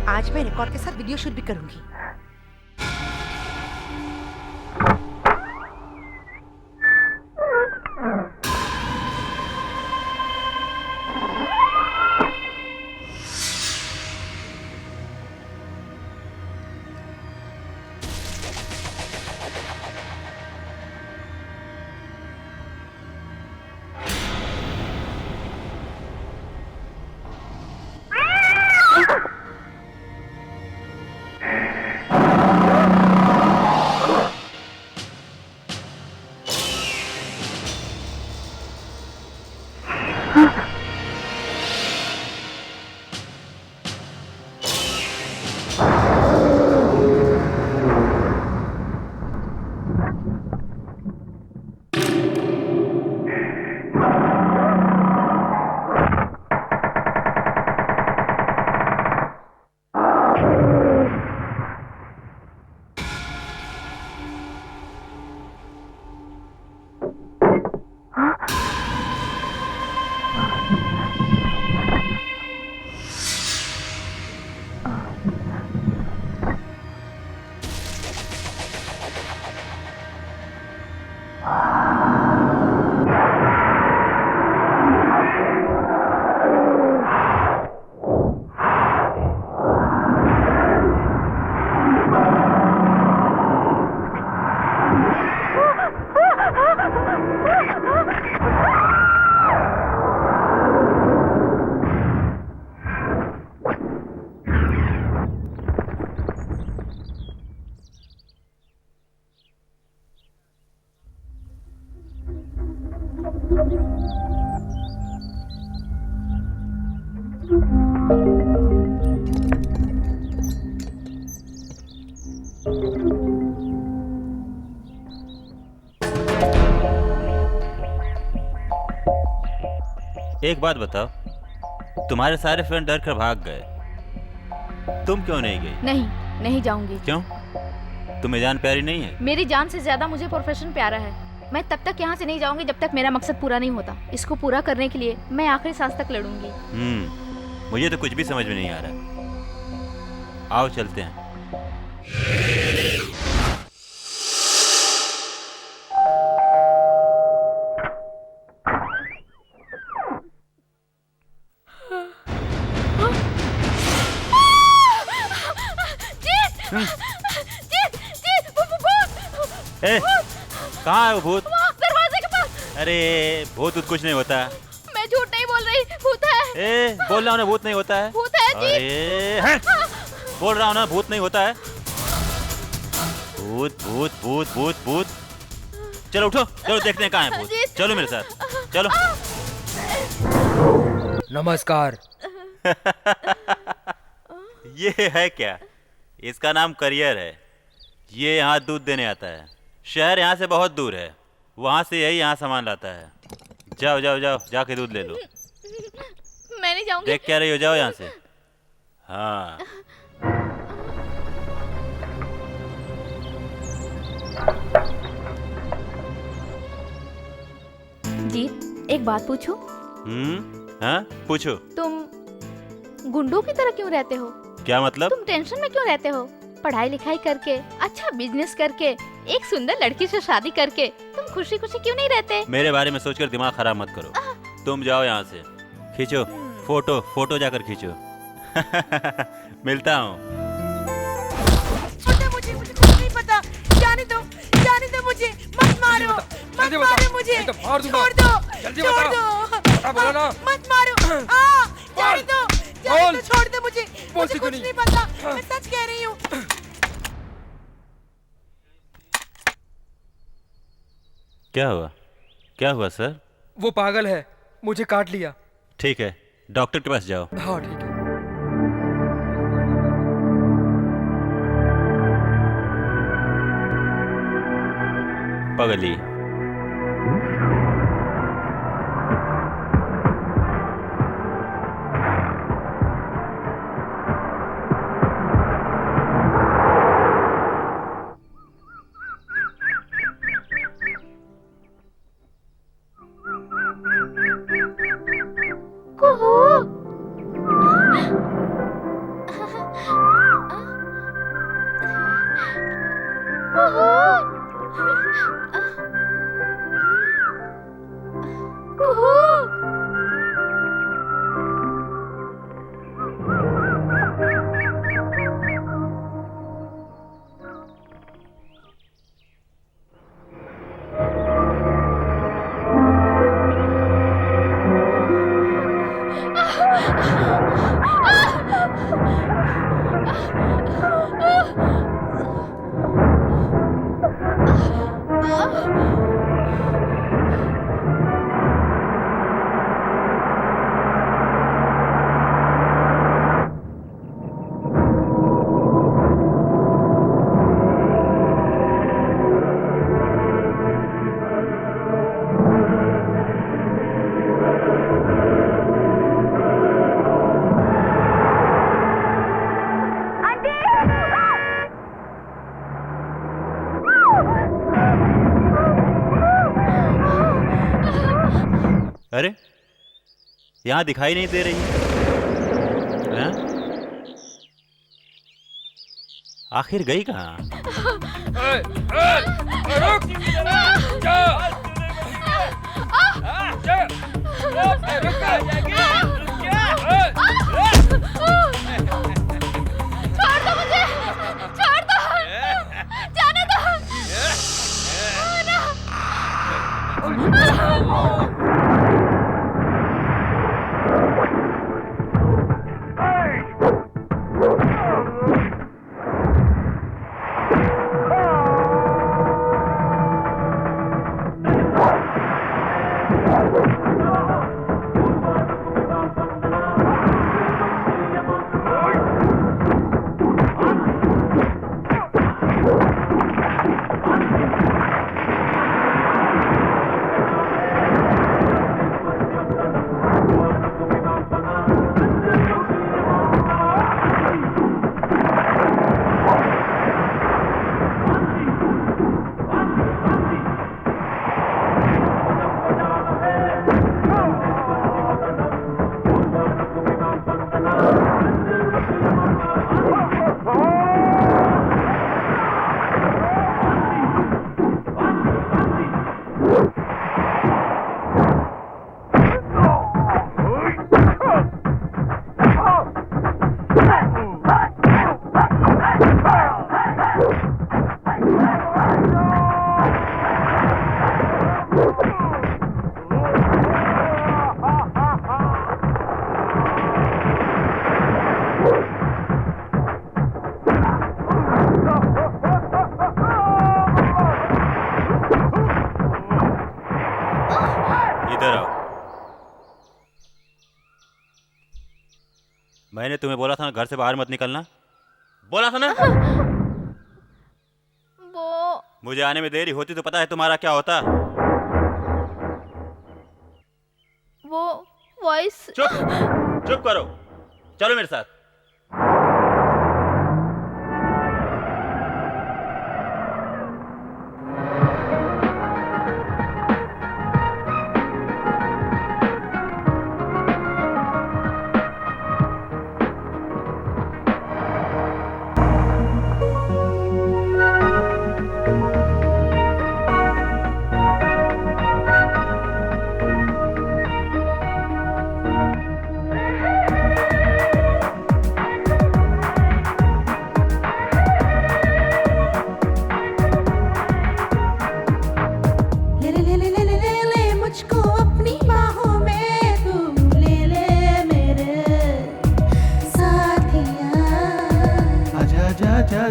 आज मैं रिकॉर्ड के साथ वीडियो शूट भी करूंगी। एक बात बताओ, तुम्हारे सारे फ्रेंड डर कर भाग गए, तुम क्यों नहीं गई? नहीं जाऊंगी। क्यों? तुम्हें जान प्यारी नहीं है? मेरी जान से ज्यादा मुझे प्रोफेशन प्यारा है। मैं तब तक यहाँ से नहीं जाऊंगी जब तक मेरा मकसद पूरा नहीं होता। इसको पूरा करने के लिए मैं आखिरी सांस तक लड़ूंगी। मुझे तो कुछ भी समझ में नहीं आ रहा। आओ चलते हैं। ए, कहाँ है वो भूत? वहाँ दरवाजे के पास। अरे भूत कुछ नहीं होता। मैं झूठ नहीं बोल रही, भूत है। ए, बोल रहा हूँ ना भूत नहीं होता है। भूत है जी। अरे हट! बोल रहा हूँ ना भूत नहीं होता है। भूत भूत भूत भूत भूत। चलो उठो, चलो देखते हैं कहाँ है भूत। चलो मेरे साथ, चलो। नमस्कार। ये है क्या? इसका नाम करियर है। ये यहाँ दूध देने आता है। शहर यहाँ से बहुत दूर है, वहाँ से यही यहाँ सामान लाता है। जाओ जाओ जाओ, जाके दूध ले लो। मैं नहीं जाऊंगी। देख क्या रही हो, जाओ यहाँ से। हाँ जीत, एक बात पूछूं? हाँ पूछो। तुम गुंडों की तरह क्यों रहते हो? क्या मतलब? तुम टेंशन में क्यों रहते हो? पढ़ाई लिखाई करके, अच्छा बिजनेस करके, एक सुंदर लड़की से शादी करके तुम खुशी खुशी क्यों नहीं रहते? मेरे बारे में सोचकर दिमाग खराब मत करो। तुम जाओ यहाँ से, खींचो फोटो, फोटो जाकर खींचो। मिलता हूँ। मुझे कुछ नहीं पता। जाने दो मुझे, मत मारो, मत मारो मुझे, छोड़ दो, छोड़ दो, मत मारो, जाने दो, छोड़ दो मुझे कुछ नहीं पता, मैं सच कह रही हूँ। क्या हुआ? क्या हुआ सर? वो पागल है, मुझे काट लिया। ठीक है, डॉक्टर के पास जाओ। हाँ ठीक है। पगली। अरे यहाँ दिखाई नहीं दे रही है? आखिर गई कहाँ? छोड़ दो मुझे, छोड़ दो, जाने दो। मैंने तुम्हें बोला था ना घर से बाहर मत निकलना, बोला था ना। वो मुझे आने में देरी होती तो पता है तुम्हारा क्या होता। वो वॉइस। चुप करो, चलो मेरे साथ।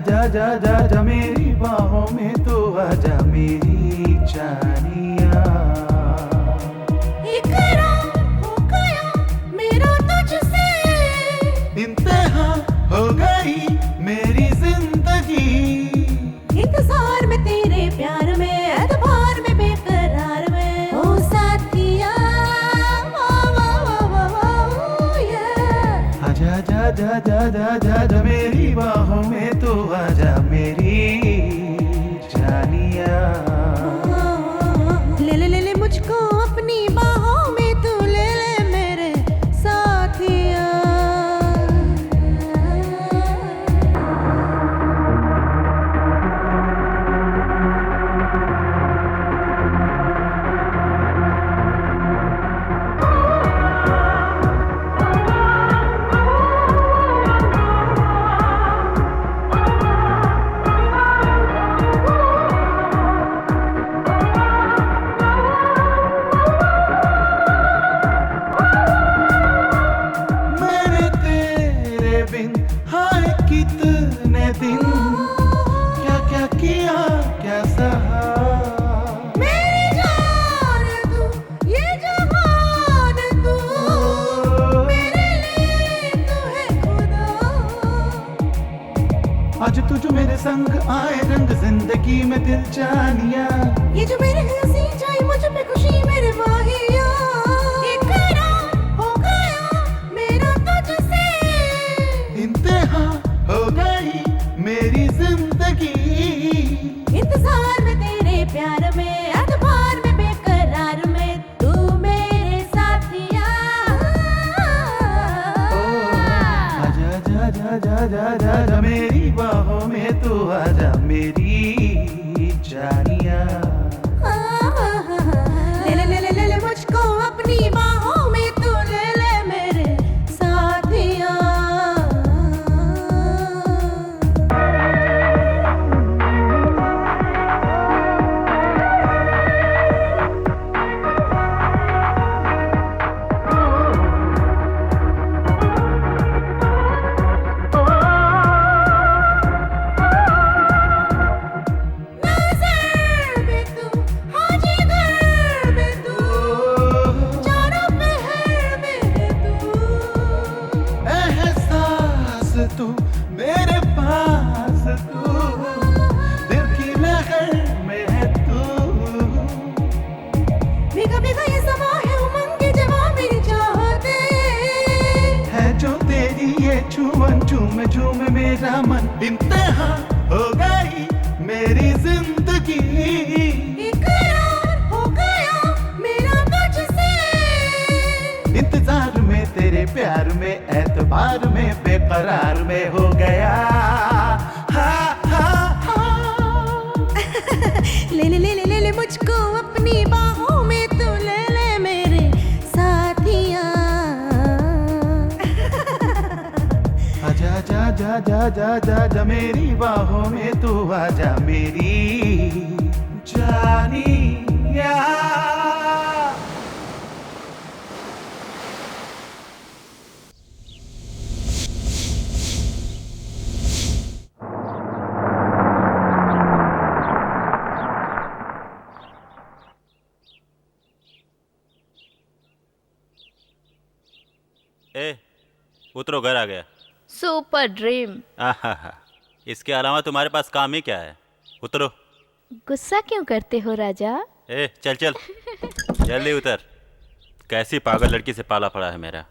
जा जा जा जा मेरी बाहों में तो आजा मेरी जानिया। इकरार हो गया मेरा तुझसे, इंतहा हो गई मेरी जिंदगी। इंतजार में तेरे प्यार में, एतबार में, बेकरार में, ओ साथिया। आजा जा जा जा जा जा जा मेरी बाहों में तो आजा मेरी जानिया। ले ले ले ले मुझको अपनी बाहों में, तू ले ले मेरे साथिया। आज तू जो मेरे संग आए रंग जिंदगी में दिल जानिया। ये जो मेरे हंसी जाए मुझ पे खुशी मेरे माहिया। इकरार हो गया मेरा तुझसे, इंतहा हो गई मेरी जिंदगी। इंतजार में तेरे प्यार में, एतबार में, बेकरार में, तू मेरे साथिया। आजा जा जा जा जा जा जा मेरी बाहों में तू आजा मेरी जानिया। ले ले ले ले ले ले मुझको अपनी बाहों में, तू ले ले मेरे साथिया। तू मेरे पास, तू दिल की लहर में है तू। भीगा भीगा ये समा है उमंग के जवा मेरी चाहते है जो तेरी ये छुअन, झूम झूम मेरा मन। इंतहा हो गई मेरी जिंदगी। इकरार हो गया मेरा तुझसे, इंतजार में तेरे प्यार में, एतबार में, बेकरार में हो गया। ले ले ले ले ले ले मुझको अपनी बाहों में, तू ले ले मेरे साथिया। आजा जा जा जा जा जा जा मेरी बाहों में तू आजा मेरी जानिया। ए, उतरो, घर आ गया। Super dream. आहा, इसके अलावा तुम्हारे पास काम ही क्या है? उतरो। गुस्सा क्यों करते हो राजा? ए चल चल, जल्दी उतर। कैसी पागल लड़की से पाला पड़ा है मेरा।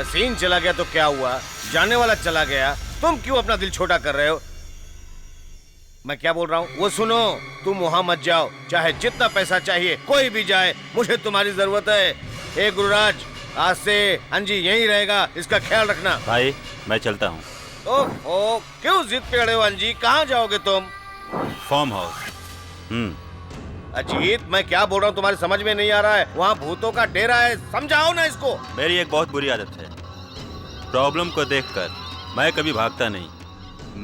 सीन चला गया तो क्या हुआ, जाने वाला चला गया, तुम क्यों अपना दिल छोटा कर रहे हो? मैं क्या बोल रहा हूँ वो सुनो। तुम वहां मत जाओ, चाहे जितना पैसा चाहिए कोई भी जाए, मुझे तुम्हारी जरूरत है। ए गुरुराज, आज से अंजी यहीं रहेगा, इसका ख्याल रखना। भाई मैं चलता हूँ। ओह, क्यों जिद पे अड़े हो अंजी? कहाँ जाओगे तुम? Farm house. अजीत, मैं क्या बोल रहा हूँ तुम्हारी समझ में नहीं आ रहा है? वहाँ भूतों का डेरा है, समझाओ ना इसको। मेरी एक बहुत बुरी आदत है, प्रॉब्लम को देखकर मैं कभी भागता नहीं,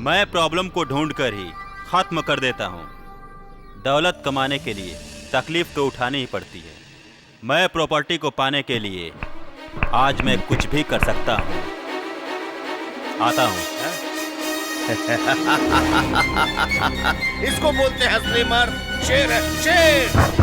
मैं प्रॉब्लम को ढूंढकर ही खत्म कर देता हूँ। दौलत कमाने के लिए तकलीफ तो उठानी ही पड़ती है। मैं प्रॉपर्टी को पाने के लिए आज मैं कुछ भी कर सकता हूँ। आता हूँ। इसको बोलते हैं असली मर्द, शेर है, शेर।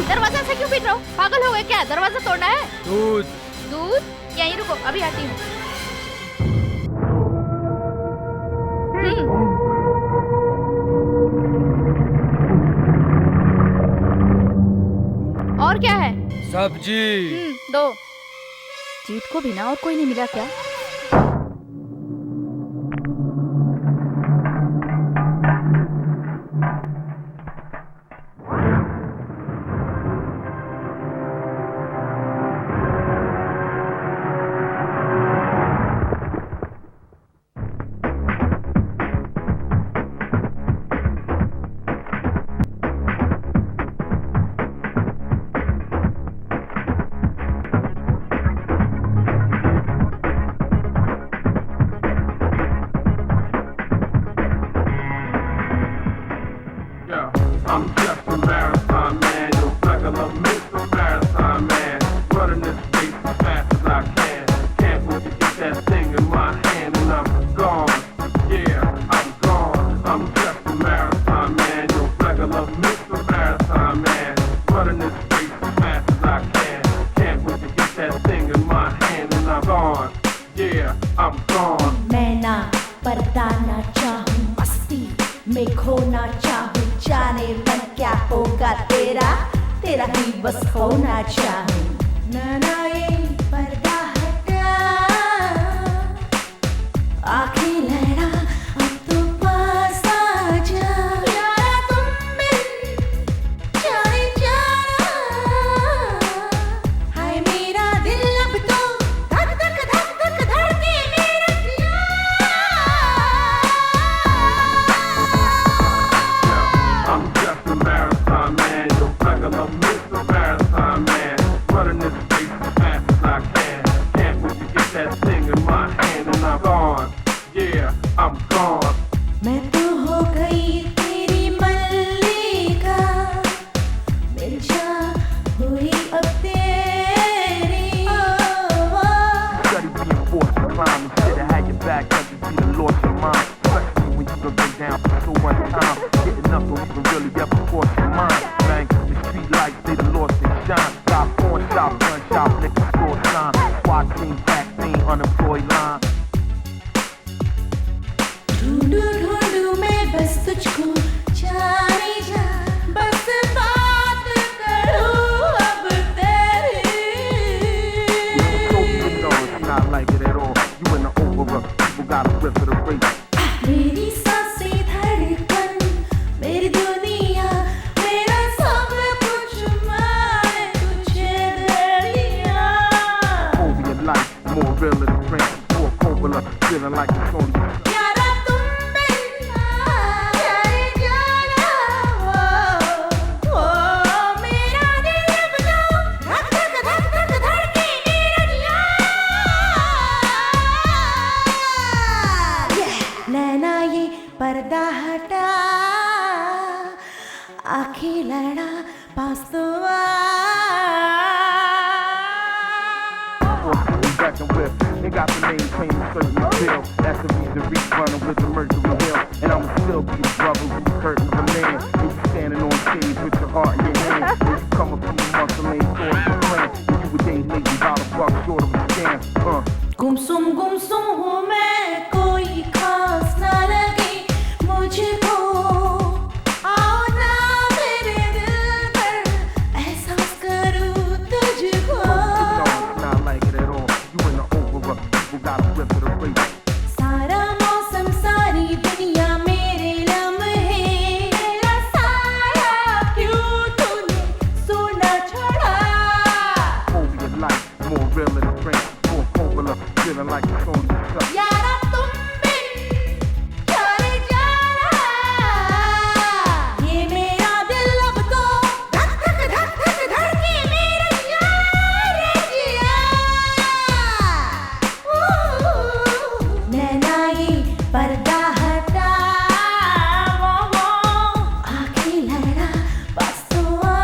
दरवाजा से क्यों पीट रहे हो? पागल हो गए क्या? दरवाजा तोड़ना है? दूध। दूध? यहीं रुको, अभी आती हूँ। और क्या है? सब्जी। दो। जीत को बिना और कोई नहीं मिला क्या? I'm just a marathon man, yo, like a Mr. Marathon man, running this race as fast as I can. Can't wait to get that thing in my hand and I'm gone. Yeah, I'm gone. I'm just a marathon man, yo, like a Mr. Marathon man, running this race as fast as I can. Can't wait to get that thing in my hand and I'm gone. Yeah, I'm gone. मैं ना पर्दा ना चाहूं मस्ती में खोना चाहूं, जाने मन क्या होगा तेरा, तेरा ही बस होना चाहूं। ना ये पर्दा हटा, आंखें लड़ा, अब तो पास आ जा। यारा तुम बिन जाने जाना, हाय मेरा दिल अब तो धक धक धक धक धड़के मेरा जिया। I'm just a marathon man, yo, like a Mr. Marathon man, running this race as fast as I can. Can't wait to get that thing in my hand and I'm gone. Yeah, I'm gone. मैं तो हो गई तेरी मल्लिका, मिल जा हुई अब तेरी। Study being forced to climb instead of have your back up to see the lost your mind. Especially when you've been down for so much time. Getting up don't even really ever cross your mind. Bang, the street lights, they done lost their shine. Stop, pawn shop, gun shop, liquor store sign. SWAT team, vaccine, unemployed line. ढूंढू ढूंढू मैं बस तुझको, जाने जा बस बात करूं अब तेरी। No, it's not like it at all. You in the over, people gotta rip for the race. मेरी सांसें धड़कन, मेरी दुनिया, मेरा सब कुछ मैंने तुझे दे दिया। Over your life, more real than a friend. More Coppola, feeling like it's only यारा तुम बिन जाने जाना, ओ मेरा दिल अब तो धक धक धक धक धड़के मेरा जिया। नैना ये पर्दा हटा, आंखें लड़ा, पास तो आ। back and whip. They got the name claim a certain bill. That's the reason Reach running with the Mercury Hill. And I'ma still be the brother who's hurting the man. And you standing on stage with your heart in your hand. And you coming from the muscle lane towards the plan. And you a day late and about a buck short of a scam. गुमसुम हूँ मैं, कोई खास ना लगे मुझको, आओ ना मेरे दिल पर, एहसास करूँ तुझको। No, it's not like it at all. You in the over, people gotta rip for the race. सारा मौसम, सारी दुनिया मेरे लम्हे, मेरा साया क्यों तूने सोना छोड़ा। Over your life, more real than a friend. More Coppola, feeling like it's only yourself. यारा तुम बिन जाने जाना, ये मेरा दिल अब तो धक धक धक धक धड़के मेरा जिया रे जिया। नैना ये पर्दा हटा, वो आंखें लड़ा, बस तो आ।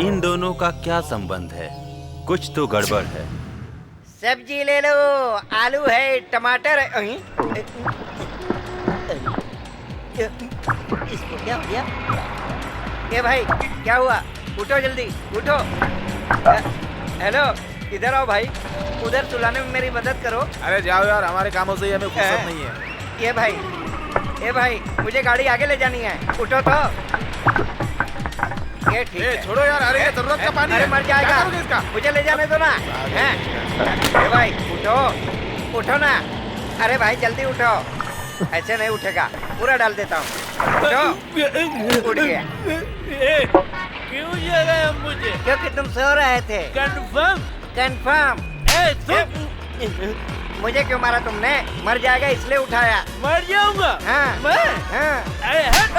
इन दोनों का क्या संबंध है? कुछ तो गड़बड़ है। सब्जी ले लो, आलू है, टमाटर है। इसको क्या हो गया? ये भाई क्या हुआ? उठो जल्दी, उठो। हेलो, इधर आओ भाई, उधर सुलाने में मेरी मदद करो। अरे जाओ यार, हमारे कामों से हमें फुर्सत नहीं है। ये भाई मुझे गाड़ी आगे ले जानी है, उठो तो। ये ठीक ए, है। छोड़ो यार, अरे ये जरूरत का पानी अरे है। मर क्या जाएगा। करोगे इसका? मुझे ले जाने दो ना। हैं? ए भाई उठो, उठो ना। अरे भाई जल्दी उठो, ऐसे नहीं उठेगा, पूरा डाल देता हूँ। उठो, उठ गया। क्यों जगाया मुझे? क्योंकि तुम सो रहे थे। कंफर्म? कंफर्म। मुझे क्यों मारा तुमने? मर जाएगा इसलिए उठाया। मर जाऊंगा? हाँ। मैं? हाँ। अरे हट!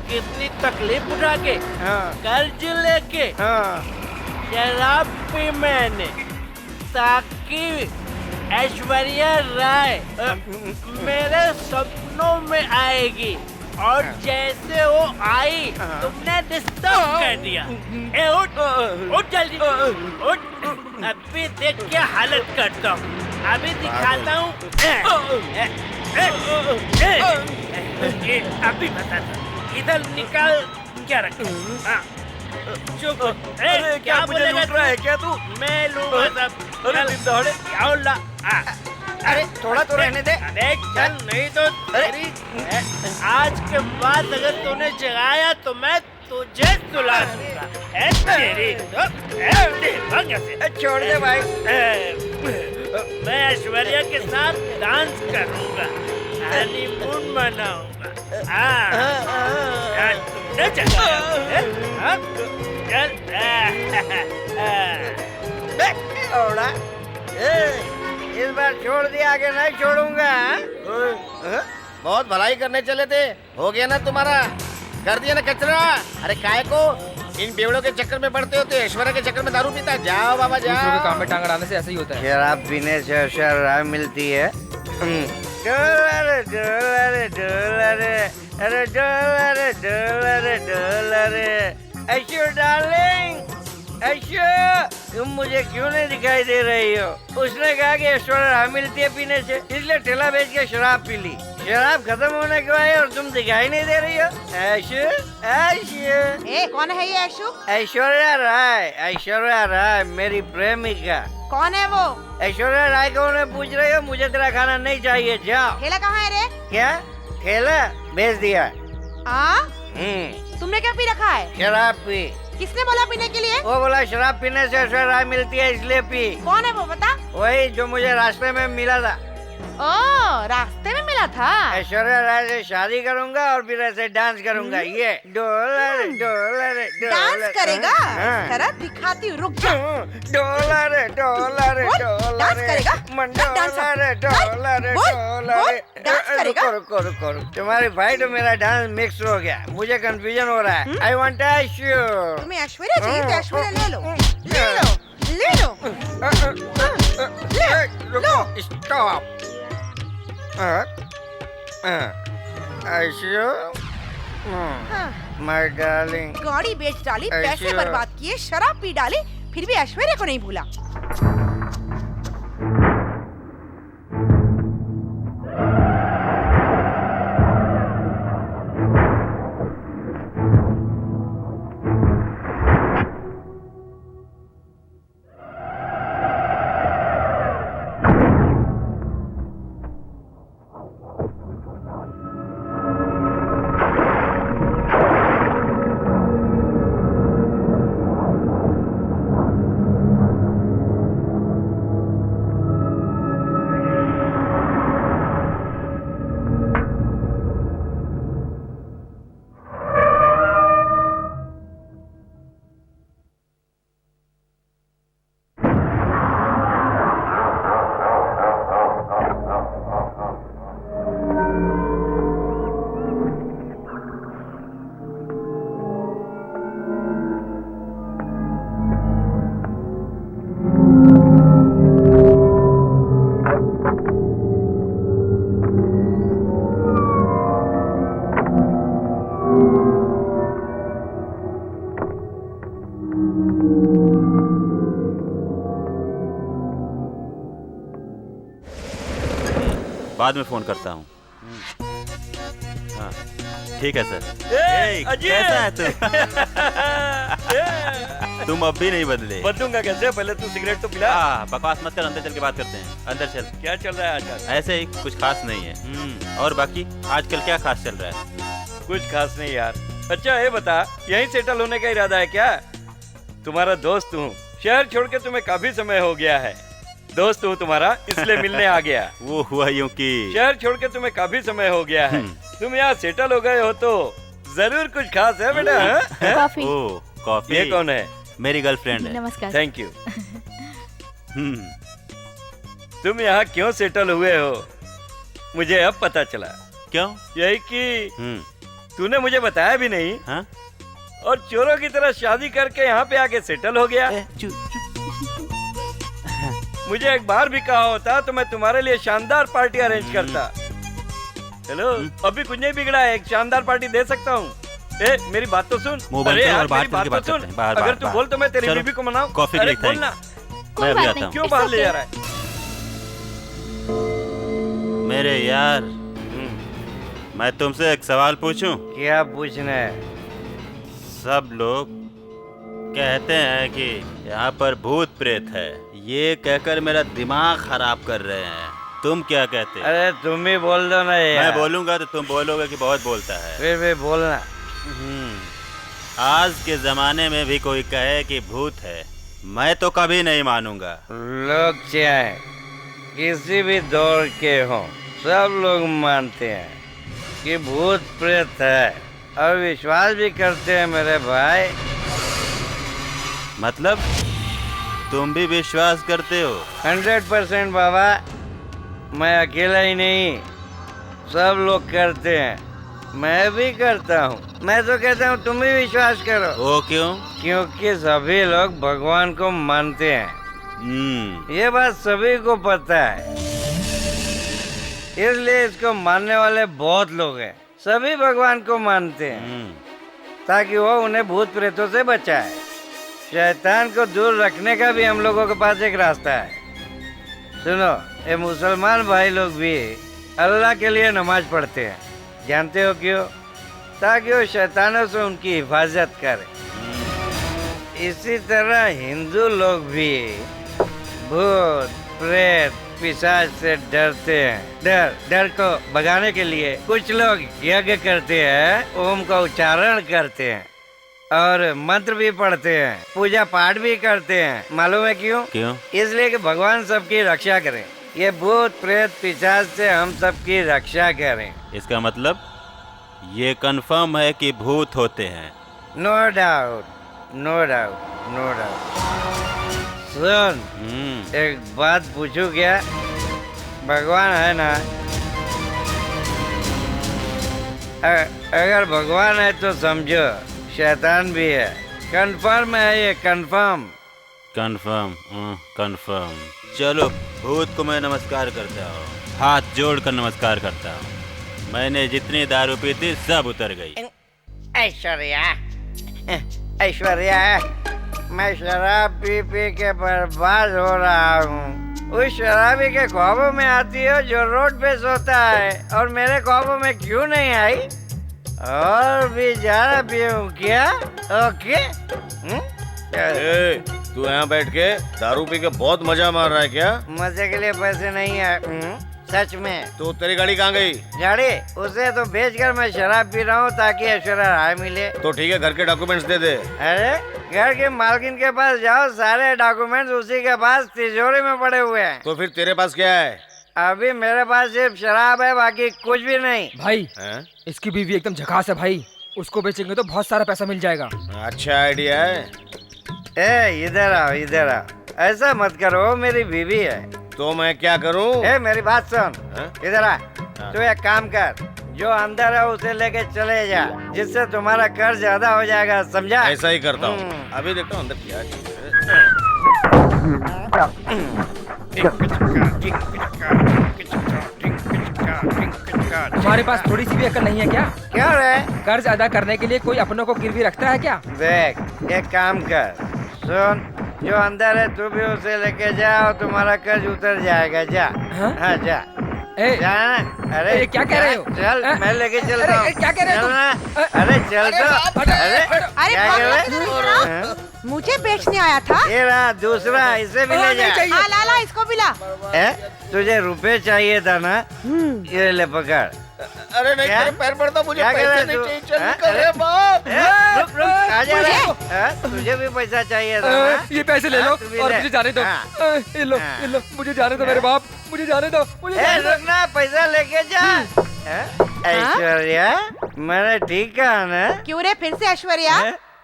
कितनी तकलीफ उठा के, कर्ज लेके, शराब पी मैंने ताकि ऐश्वर्या राय मेरे सपनों में आएगी, और जैसे वो आई तुमने डिस्टर्ब कर दिया। ए उठ, उठ जल्दी, उठ। अभी देख क्या हालत करता हूँ, अभी दिखाता हूँ। अभी बताता, इधर निकाल क्या रखा। चुप। क्या बोलेगा क्या तू? मैं लूंगा सब। अरे दौड़े आओ ला। अरे थोड़ा तो रहने दे। अरे चल, नहीं तो तेरी आज के बाद अगर तूने जगाया तो मैं तुझे सुला दूंगा। तेरी छोड़ दे भाई। मैं ऐश्वर्या के साथ डांस करूंगा, हनीमून मनाऊंगा। तुमने जगाया। चल ओड़ा, इस बार छोड़ दिया, आगे नहीं छोड़ूंगा। बहुत भलाई करने चले थे, हो गया ना तुम्हारा, कर दिया ना कचरा। अरे काय को इन बेवड़ों के चक्कर में पड़ते होते, ऐश्वर्या के चक्कर में दारू पीता। जाओ बाबा जाओ। दूसरों के काम में टांग अड़ाने से ऐसा ही होता है। शराब पीने से शराब मिलती है। डॉलर डॉलर डॉलर, अरे डॉलर डॉलर डॉलर। ऐशो डार्लिंग, ऐशो तुम मुझे क्यों नहीं दिखाई दे रही हो? उसने कहा कि ऐश्वर्या मिलती है पीने से, इसलिए ठेला बेच के शराब पी ली। शराब खत्म होने के बाद और तुम दिखाई नहीं दे रही हो। ऐशो, ऐशो। ए, कौन है ये ऐशु? ऐश्वर्या राय, ऐश्वर्या राय मेरी प्रेमिका। कौन है वो? ऐश्वर्या राय को उन्हें पूछ रही हो? मुझे तेरा खाना नहीं चाहिए, जाओ। ठेला कहाँ है रे? क्या ठेला? बेच दिया। तुमने क्या पी रखा है? शराब पी। किसने बोला पीने के लिए? वो बोला शराब पीने से ऐश्वर्या राय मिलती है इसलिए पी। कौन है वो बता? वही जो मुझे रास्ते में मिला था। ओ, रास्ते में मिला था। ऐश्वर्या राय से शादी करूंगा और फिर ऐसे डांस करूंगा। ये डॉलर डॉलर डांस करेगा? जरा दिखाती हूँ, रुक जा। डॉलर डॉलर डॉलर डांस करेगा? डॉलर डॉलर डॉलर डांस करेगा? रुको रुको रुको, तुम्हारी फाइट और मेरा डांस मिक्स हो गया, मुझे कंफ्यूजन हो रहा है। I want Aishwarya. तुम्हें ऐश्वर्या चाहिए तो ऐश्वर्या ले लो, ले लो, ले लो। रुको, स्टॉप। ऐशो, my darling. गाड़ी बेच डाली, पैसे ऐशो। बर्बाद किए, शराब पी डाली, फिर भी ऐश्वर्या को नहीं भूला। बाद में फोन करता हूँ। हाँ, ठीक है सर। ए, अजय! कैसा है तू? तुम अब भी नहीं बदले। बदलूंगा कैसे? पहले तू सिगरेट तो पिला। बकवास मत कर, अंदर चल के बात करते हैं। अंदर चल। क्या चल रहा है आजकल? ऐसे ही, कुछ खास नहीं है। और बाकी आजकल क्या खास चल रहा है? कुछ खास नहीं यार। अच्छा ये बता, यहीं सेटल होने का इरादा है क्या? तुम्हारा दोस्त हूँ, शहर छोड़ के तुम्हें काफी समय हो गया है। दोस्त हूँ तुम्हारा, इसलिए मिलने आ गया। वो हुआ यूं कि शहर छोड़ के तुम्हें काफी समय हो गया है, तुम यहाँ सेटल हो गए हो तो जरूर कुछ खास है बेटा। हाँ? कॉफी। ओ, कॉफी। ये कौन है? मेरी गर्लफ्रेंड है। नमस्कार। Thank you. तुम यहाँ क्यों सेटल हुए हो मुझे अब पता चला। क्यों? यही कि तूने मुझे बताया भी नहीं। हाँ? और चोरों की तरह शादी करके यहाँ पे आके सेटल हो गया। मुझे एक बार भी कहा होता तो मैं तुम्हारे लिए शानदार पार्टी अरेंज करता। हेलो, अभी कुछ नहीं बिगड़ा है, एक शानदार पार्टी दे सकता हूँ। ए, मेरी बात तो सुन। अरे यार, मेरी बात तो सुन। अगर तू बोल तो मैं तेरी बीवी को मनाऊं। कॉफी अरे बोलना। मैं भी आता हूँ। क्यों बाहर ले जा रहा है? मेरे यार, मैं तुमसे एक सवाल पूछूं? क्या पूछना है? सब लोग कहते हैं कि यहाँ पर भूत प्रेत है, ये कहकर मेरा दिमाग खराब कर रहे हैं। तुम क्या कहते? अरे तुम ही बोल दो ना यार। मैं बोलूंगा तो तुम बोलोगे कि बहुत बोलता है। फिर भी बोलना। आज के जमाने में भी कोई कहे कि भूत है, मैं तो कभी नहीं मानूंगा। लोग चाहे किसी भी दौर के हों, सब लोग मानते हैं कि भूत प्रेत है और विश्वास भी करते हैं मेरे भाई। मतलब तुम भी विश्वास करते हो? 100% बाबा, मैं अकेला ही नहीं, सब लोग करते हैं, मैं भी करता हूँ। मैं तो कहता हूँ तुम भी विश्वास करो। वो क्यों? क्योंकि सभी लोग भगवान को मानते हैं। ये बात सभी को पता है, इसलिए इसको मानने वाले बहुत लोग हैं। सभी भगवान को मानते हैं ताकि वो उन्हें भूत प्रेतों से बचाए। शैतान को दूर रखने का भी हम लोगों के पास एक रास्ता है। सुनो, ये मुसलमान भाई लोग भी अल्लाह के लिए नमाज पढ़ते हैं। जानते हो क्यों? ताकि वो शैतानों से उनकी हिफाजत करे। इसी तरह हिंदू लोग भी भूत प्रेत पिशाच से डरते हैं। डर को भगाने के लिए कुछ लोग यज्ञ करते हैं, ओम का उच्चारण करते हैं और मंत्र भी पढ़ते हैं, पूजा पाठ भी करते हैं। मालूम है क्यों? क्यों? इसलिए कि भगवान सबकी रक्षा करें। ये भूत प्रेत पिशाच से हम सबकी रक्षा करें। इसका मतलब ये कंफर्म है कि भूत होते हैं? No doubt, no doubt, no doubt. सुन, एक बात पूछूं क्या? भगवान है ना? अगर भगवान है तो समझो शैतान भी है। कंफर्म है ये, कंफर्म। Confirm, confirm. चलो, भूत को मैं नमस्कार करता हूँ, हाथ जोड़कर नमस्कार करता हूँ। मैंने जितनी दारू पी थी सब उतर गई। ऐश्वर्या, ऐश्वर्या, मैं शराब पी पी के बर्बाद हो रहा हूँ। उस शराबी के ख्वाबों में आती हो जो रोड पे सोता है, और मेरे ख्वाबों में क्यों नहीं आई? और भी ज्यादा पीऊं क्या? ओके? तू यहाँ बैठ के दारू पी के बहुत मजा मार रहा है क्या? मजे के लिए पैसे नहीं है। सच में। तो तेरी गाड़ी कहाँ गई? गाड़ी उसे तो बेचकर मैं शराब पी रहा हूँ ताकि ऐश्वर्या राय मिले। तो ठीक है, घर के डॉक्यूमेंट्स दे दे। अरे घर के मालकिन के पास जाओ, सारे डॉक्यूमेंट्स उसी के पास तिजोरी में पड़े हुए हैं। तो फिर तेरे पास क्या है? अभी मेरे पास सिर्फ शराब है, बाकी कुछ भी नहीं। भाई इसकी बीवी एकदम झकास है भाई, उसको बेचेंगे तो बहुत सारा पैसा मिल जाएगा। अच्छा आइडिया है। ए इधर आओ, इधर आओ। ऐसा मत करो, मेरी बीवी है। तो मैं क्या करूं? मेरी बात सुन, इधर आ। तू एक काम कर, जो अंदर है उसे लेके चले जा, जिससे तुम्हारा कर्ज ज्यादा हो जाएगा, समझा? ऐसा ही करता हूँ। अभी देखता हूँ अंदर क्या चीज है। तुम्हारे पास थोड़ी सी भी अकल नहीं है क्या? क्या रे? कर्ज अदा करने के लिए कोई अपनों को गिरवी रखता है क्या? देख, एक काम कर, सुन, जो अंदर है तू भी उसे लेके जा और तुम्हारा कर्ज उतर जाएगा। जा। हाँ जा। जाना। अरे ये क्या कह रहे हो? चल मैं लेके चलता हूँ। क्या कह रहे हो? अरे चल तो। अरे क्या कह रहे? मुझे बेचने आया था। ये रहा दूसरा, इसे भी ले जा। ला इसको भी ला। तुझे रुपए चाहिए था ना? ये ले पकड़। अरे नहीं तेरे पैर पड़ता, मुझे क्या पैसे नहीं चाहिए। चल निकल रे बाप। रुक रुक, आ जा रे। तुझे भी पैसा चाहिए था ना? ये पैसे ले लो और मुझे जाने दो। ये लो मुझे जाने दो मेरे बाप, मुझे जाने दो। रुक ना, पैसा लेके जा। ऐश्वर्या, मैंने ठीक कहा ना? क्यों रे फिर से ऐश्वर्या?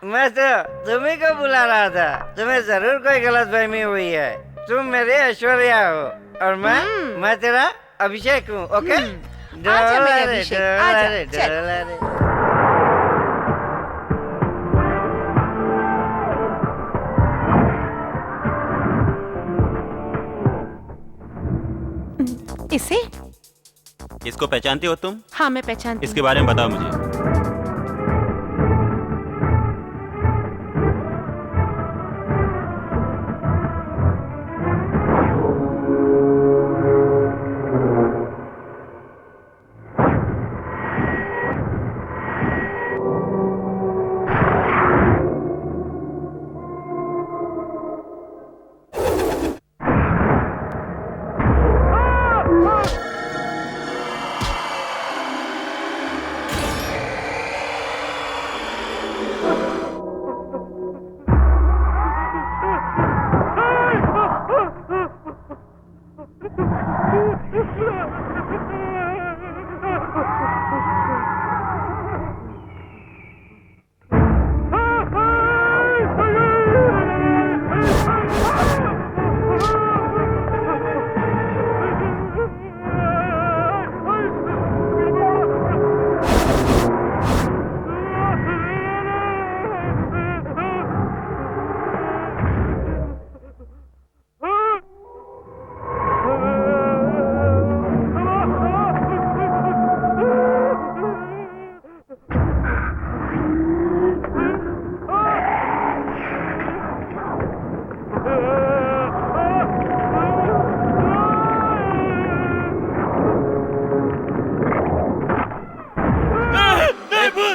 मैं तो तुम्ही को बुला रहा था। तुम्हें जरूर कोई गलतफहमी हुई है। तुम मेरी ऐश्वर्या हो और मैं तेरा अभिषेक हूँ। ओके? आजा मेरे अभिषेक, आजा, चल। इसे? इसको पहचानती हो तुम? हाँ मैं पहचानती। इसके बारे में बताओ मुझे।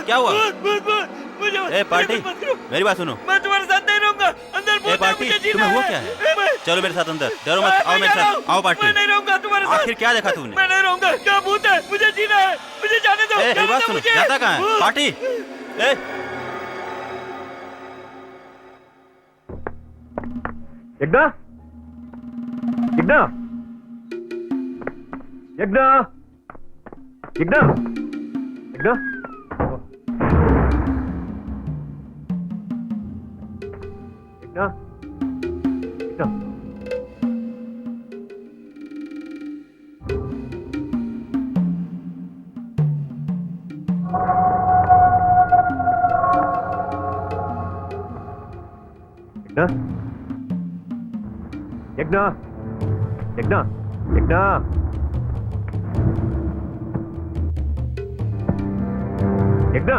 क्या हुआ? ए पार्टी, मेरी बात सुनो। मैं तुम्हारे साथ नहीं रहूंगा। अंदर ए पार्टी, तुम्हें हुआ क्या है? चलो मेरे साथ अंदर। डरो मत, आओ मेरे साथ। आओ पार्टी। मैं नहीं रहूंगा तुम्हारे साथ। आखिर क्या देखा तूने? मैं नहीं रहूंगा। क्या भूत है? मुझे जीना है। मुझे जाने दो। मेरी बात सुनो, जाता कहाँ है? पार्टी, ए यज्ञा, यज्ञा, यज्ञा, यज्ञा, यज्ञा, यज्ञा, यज्ञा, यज्ञा, यज्ञा, यज्ञा, यज्ञा,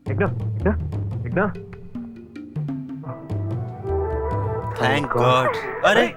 यज्ञा, यज्ञा, यज्ञा। Thank God. अरे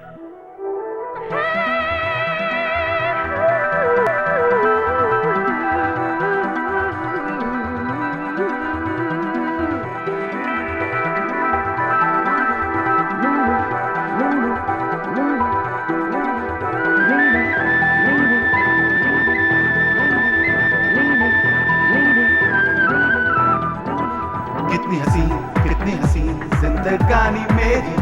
कितनी हसीन जिंदगानी मेरी,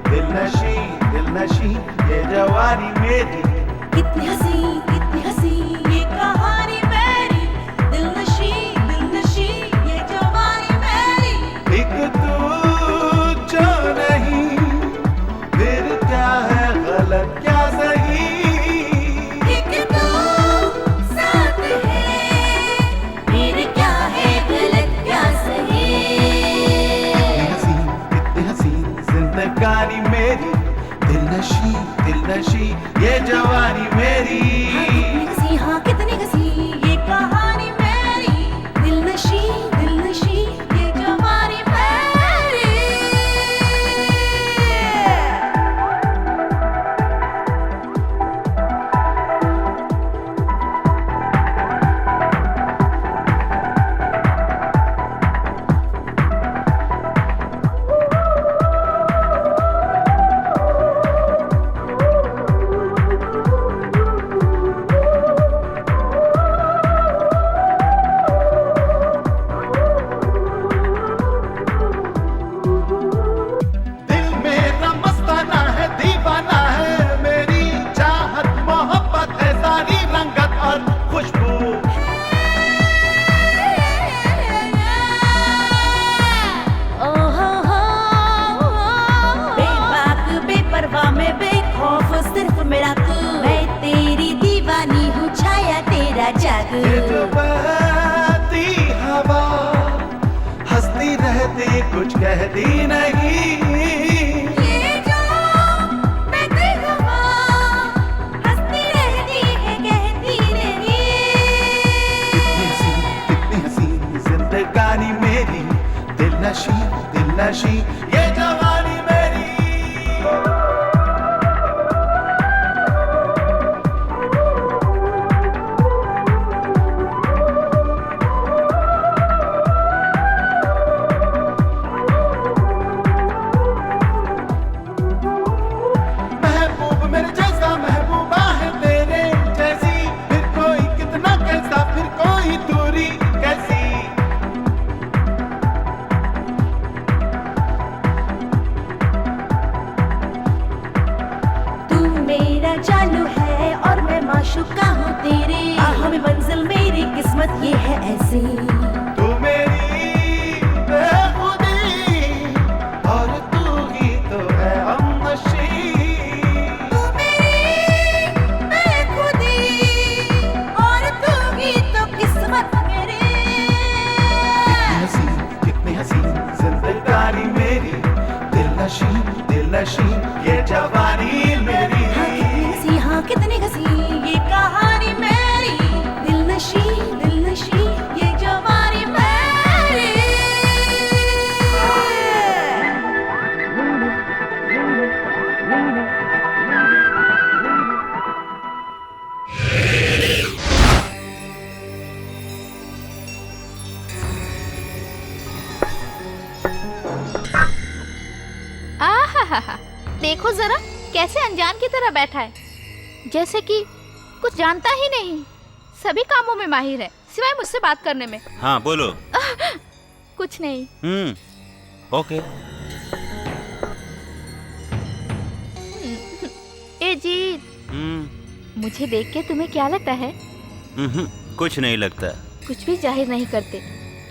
दिल नशी ये जवानी मेरी। कितनी हसी ये कहानी मेरी, दिल नशी ये जवानी मेरी। एक तू जो नहीं, फिर क्या है गलत क्या सही। एक तू साथ है, फिर क्या है गलत क्या सही। कितनी हसीन जिंदगानी मेरी, दिल नशी ये जवानी मेरी। हाँ कितनी हसी ये कहानी मेरी, दिल नशी ये जो बहती हवा हंसती रहती कुछ कहती नहीं। ये जो बहती हवा हंसती रहती है कहती नहीं। कितनी हसीन जिंदगानी मेरी, दिल नशी ये जवानी मेरी। महबूब मेरे जैसा महबूबा है तेरे जैसी, फिर कोई कितना कैसा, फिर कोई दूरी कैसी। तू मेरा जानू है और मैं माशूका हूँ तेरे। हमें मंजिल मेरी किस्मत ये है ऐसी। तू मेरी बेखुदी और तू ही तो है हमनशी। तू मेरी बेखुदी और तू ही तो किस्मत मेरी। कितनी हसीन जिंदगानी मेरी, दिल नशी ये जवानी मेरी। हाँ कितनी हसी ये कहानी मेरी। दिल नशी ये जवानी मेरी। आहाहा, देखो जरा कैसे अनजान की तरह बैठा है, जैसे कि कुछ जानता ही नहीं। सभी कामों में माहिर है सिवाय मुझसे बात करने में। हाँ बोलो। कुछ नहीं। ओके। ए जीत, मुझे देख के तुम्हें क्या लगता है? कुछ नहीं लगता। कुछ भी जाहिर नहीं करते,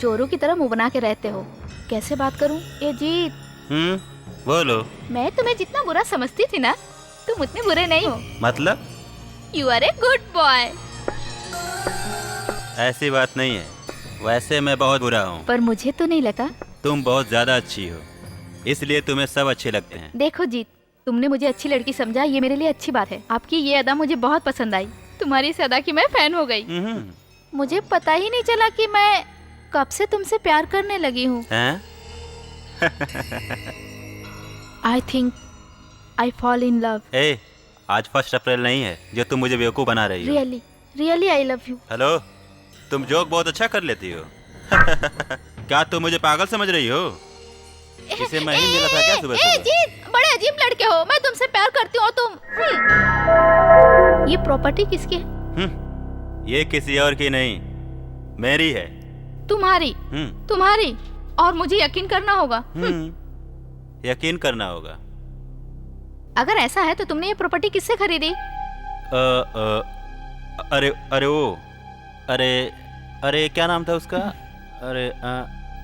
चोरों की तरह मुंह बना के रहते हो। कैसे बात करूं? ए जीत, बोलो। मैं तुम्हें जितना बुरा समझती थी ना, तुम उतने बुरे नहीं हो। मतलब? You are a good boy. ऐसी बात नहीं है, वैसे मैं बहुत बुरा हूँ। पर मुझे तो नहीं लगा। तुम बहुत ज्यादा अच्छी हो, इसलिए तुम्हें सब अच्छे लगते हैं। देखो जीत, तुमने मुझे अच्छी लड़की समझा, ये मेरे लिए अच्छी बात है। आपकी ये अदा मुझे बहुत पसंद आई। तुम्हारी इस अदा की मैं फैन हो गई। मुझे पता ही नहीं चला कि मैं कब से तुमसे प्यार करने लगी हूँ। I think I fall in love. आज 1 अप्रैल नहीं है जो तुम मुझे बेवकूफ बना रही हो। Really I love you. Hello, तुम जोक बहुत अच्छा कर लेती हो। क्या तुम मुझे पागल समझ रही हो? इसे मैं ही मिला था क्या सुबह सुबह? जीत, बड़े अजीब लड़के हो। मैं तुमसे प्यार करती हूँ, तुम। ये प्रॉपर्टी किसकी है? ये किसी और की नहीं, मेरी है। तुम्हारी? तुम्हारी? और मुझे यकीन करना होगा। यकीन करना होगा। अगर ऐसा है तो तुमने ये प्रॉपर्टी किससे खरीदी? अरे क्या नाम था उसका?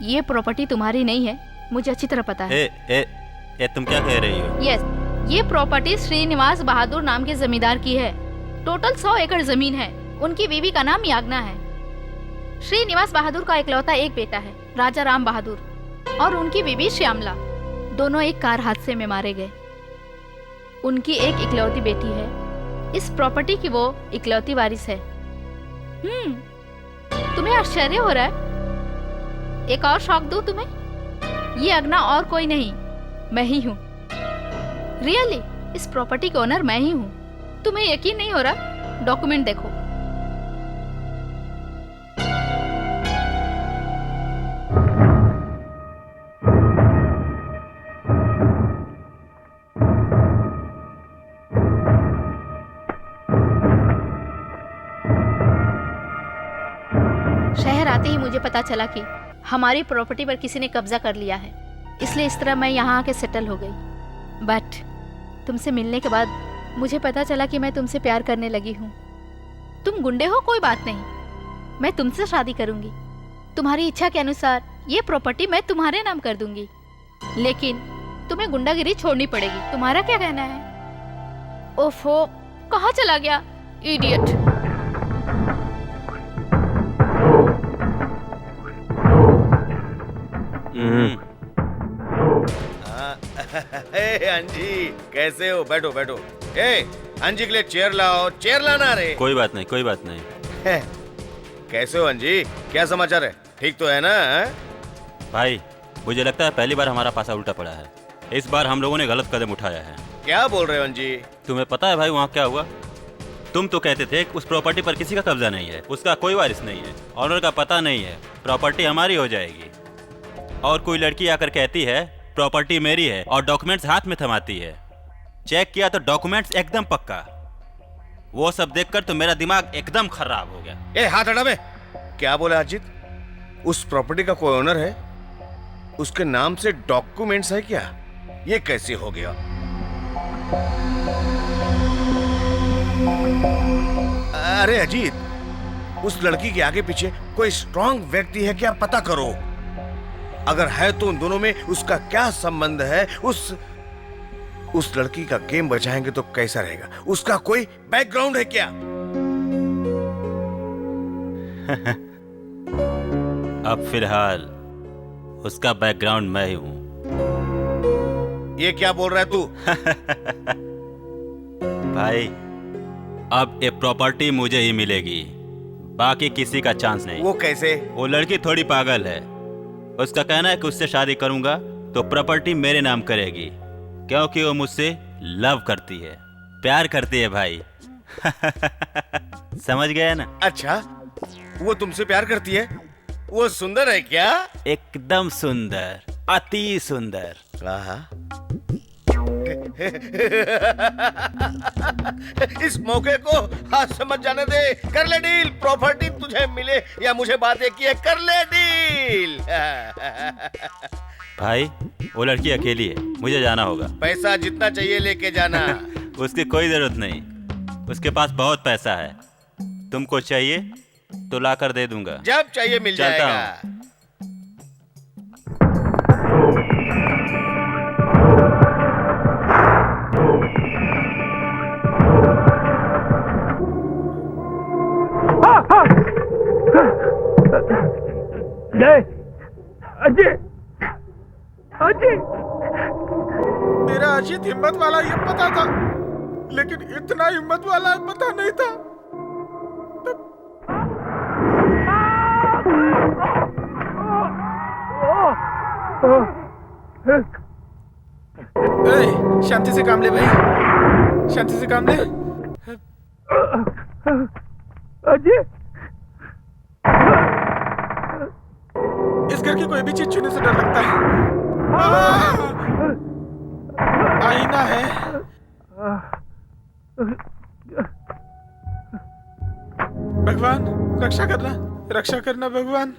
ये प्रॉपर्टी तुम्हारी नहीं है, मुझे अच्छी तरह पता है। तुम क्या कह रही हो? यस, ये प्रॉपर्टी श्रीनिवास बहादुर नाम के जमींदार की है। टोटल 100 एकड़ जमीन है। उनकी बीवी का नाम याग्ना है। श्रीनिवास बहादुर का इकलौता एक बेटा है, राजा राम बहादुर, और उनकी बीवी श्यामला। दोनों एक कार हादसे में मारे गए। उनकी एक इकलौती बेटी है। इस प्रॉपर्टी की वो इकलौती वारिस है। तुम्हें आश्चर्य हो रहा है? एक और शौक दूं तुम्हें? ये अग्ना और कोई नहीं, मैं ही हूँ। रियली, इस प्रॉपर्टी के ओनर मैं ही हूँ। तुम्हें यकीन नहीं हो रहा? डॉक्यूमेंट देखो। शहर आते ही मुझे पता चला कि हमारी प्रॉपर्टी पर किसी ने कब्जा कर लिया है, इसलिए इस तरह मैं यहाँ आके सेटल हो गई। बट तुमसे मिलने के बाद मुझे पता चला कि मैं तुमसे प्यार करने लगी हूँ। तुम गुंडे हो, कोई बात नहीं, मैं तुमसे शादी करूंगी। तुम्हारी इच्छा के अनुसार ये प्रॉपर्टी मैं तुम्हारे नाम कर दूंगी, लेकिन तुम्हें गुंडागिरी छोड़नी पड़ेगी। तुम्हारा क्या कहना है? ओफो, कहाँ चला गया इडियट? अंजी कैसे हो? बैठो बैठो। ए अंजी के लिए चेयर लाओ, चेयर लाना रे। कोई बात नहीं, कोई बात नहीं। कैसे हो अंजी? क्या समाचार है? ठीक तो है ना? भाई मुझे लगता है पहली बार हमारा पासा उल्टा पड़ा है। इस बार हम लोगों ने गलत कदम उठाया है। क्या बोल रहे हो अंजी? तुम्हें पता है भाई वहाँ क्या हुआ? तुम तो कहते थे कि उस प्रॉपर्टी पर किसी का कब्जा नहीं है, उसका कोई वारिस नहीं है, ऑनर का पता नहीं है, प्रॉपर्टी हमारी हो जाएगी। और कोई लड़की आकर कहती है प्रॉपर्टी मेरी है और डॉक्यूमेंट्स हाथ में थमाती है। चेक किया तो डॉक्यूमेंट्स एकदम पक्का। वो सब देखकर तो मेरा दिमाग एकदम खराब हो गया। ए हाथ हटा बे। क्या बोला अजीत? उस प्रॉपर्टी का कोई ओनर है, उसके नाम से डॉक्यूमेंट्स है क्या? ये कैसे हो गया? अरे अजीत, उस लड़की के आगे पीछे कोई स्ट्रांग व्यक्ति है क्या? पता करो। अगर है तो उन दोनों में उसका क्या संबंध है? उस लड़की का गेम बचाएंगे तो कैसा रहेगा? उसका कोई बैकग्राउंड है क्या? अब फिलहाल उसका बैकग्राउंड मैं ही हूं। ये क्या बोल रहा है तू? भाई अब ये प्रॉपर्टी मुझे ही मिलेगी, बाकी किसी का चांस नहीं। वो कैसे? वो लड़की थोड़ी पागल है। उसका कहना है कि उससे शादी करूंगा तो प्रॉपर्टी मेरे नाम करेगी, क्योंकि वो मुझसे लव करती है, प्यार करती है भाई। समझ गए ना? अच्छा, वो तुमसे प्यार करती है? वो सुंदर है क्या? एकदम सुंदर, अति सुंदर। इस मौके को हाथ से मत जाने दे। कर ले डील, प्रॉपर्टी तुझे मिले या मुझे बातें की है, कर ले डील। भाई वो लड़की अकेली है, मुझे जाना होगा। पैसा जितना चाहिए लेके जाना। उसकी कोई जरूरत नहीं, उसके पास बहुत पैसा है। तुमको चाहिए तो लाकर दे दूंगा। जब चाहिए मिल चलता जाएगा। हूं। मेरा अजीत हिम्मत वाला ये पता था, लेकिन इतना हिम्मत वाला पता नहीं था। शांति से काम ले भाई, शांति से काम ले। अजीत, इस घर की कोई भी चीज छूने से डर लगता है। आईना है। भगवान रक्षा करना, रक्षा करना भगवान।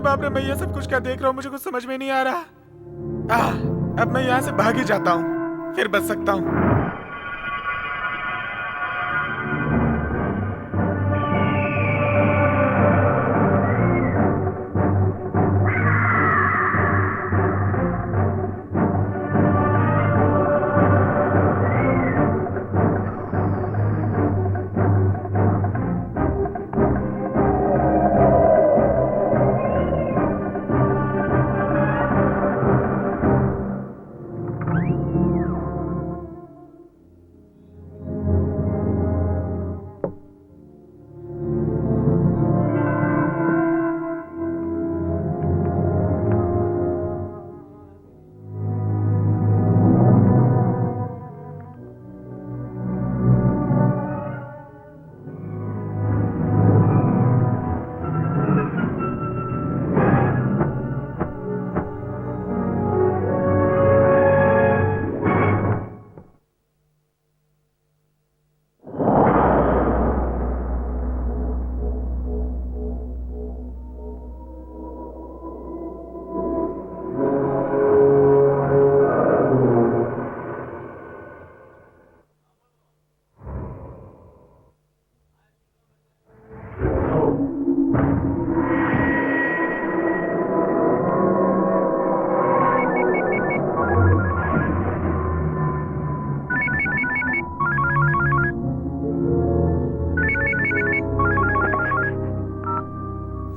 बाप रे, मैं ये सब कुछ क्या देख रहा हूँ? मुझे कुछ समझ में नहीं आ रहा। अब मैं यहाँ से भाग ही जाता हूँ, फिर बच सकता हूँ।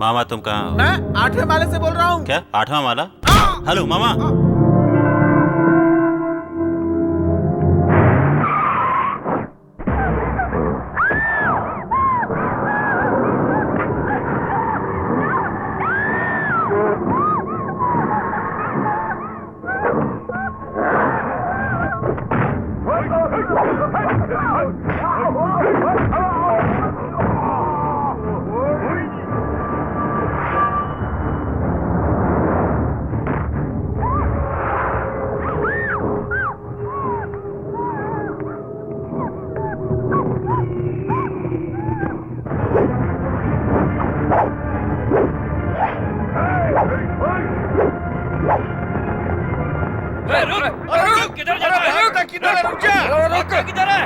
मामा तुम कहाँ हो? मैं 8वें माले से बोल रहा हूँ। क्या 8वां माला? हेलो मामा। किधर जा रहा है? किधर है? रुक जा। किधर है?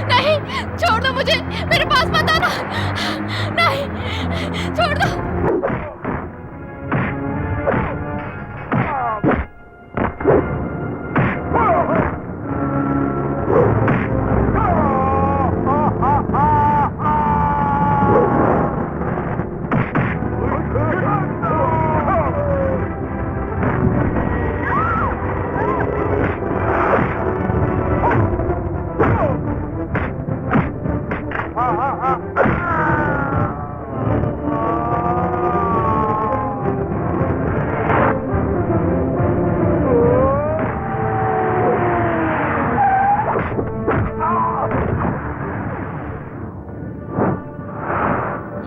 नहीं, छोड़ दो मुझे, मेरे पास मत आना। नहीं, छोड़ दो।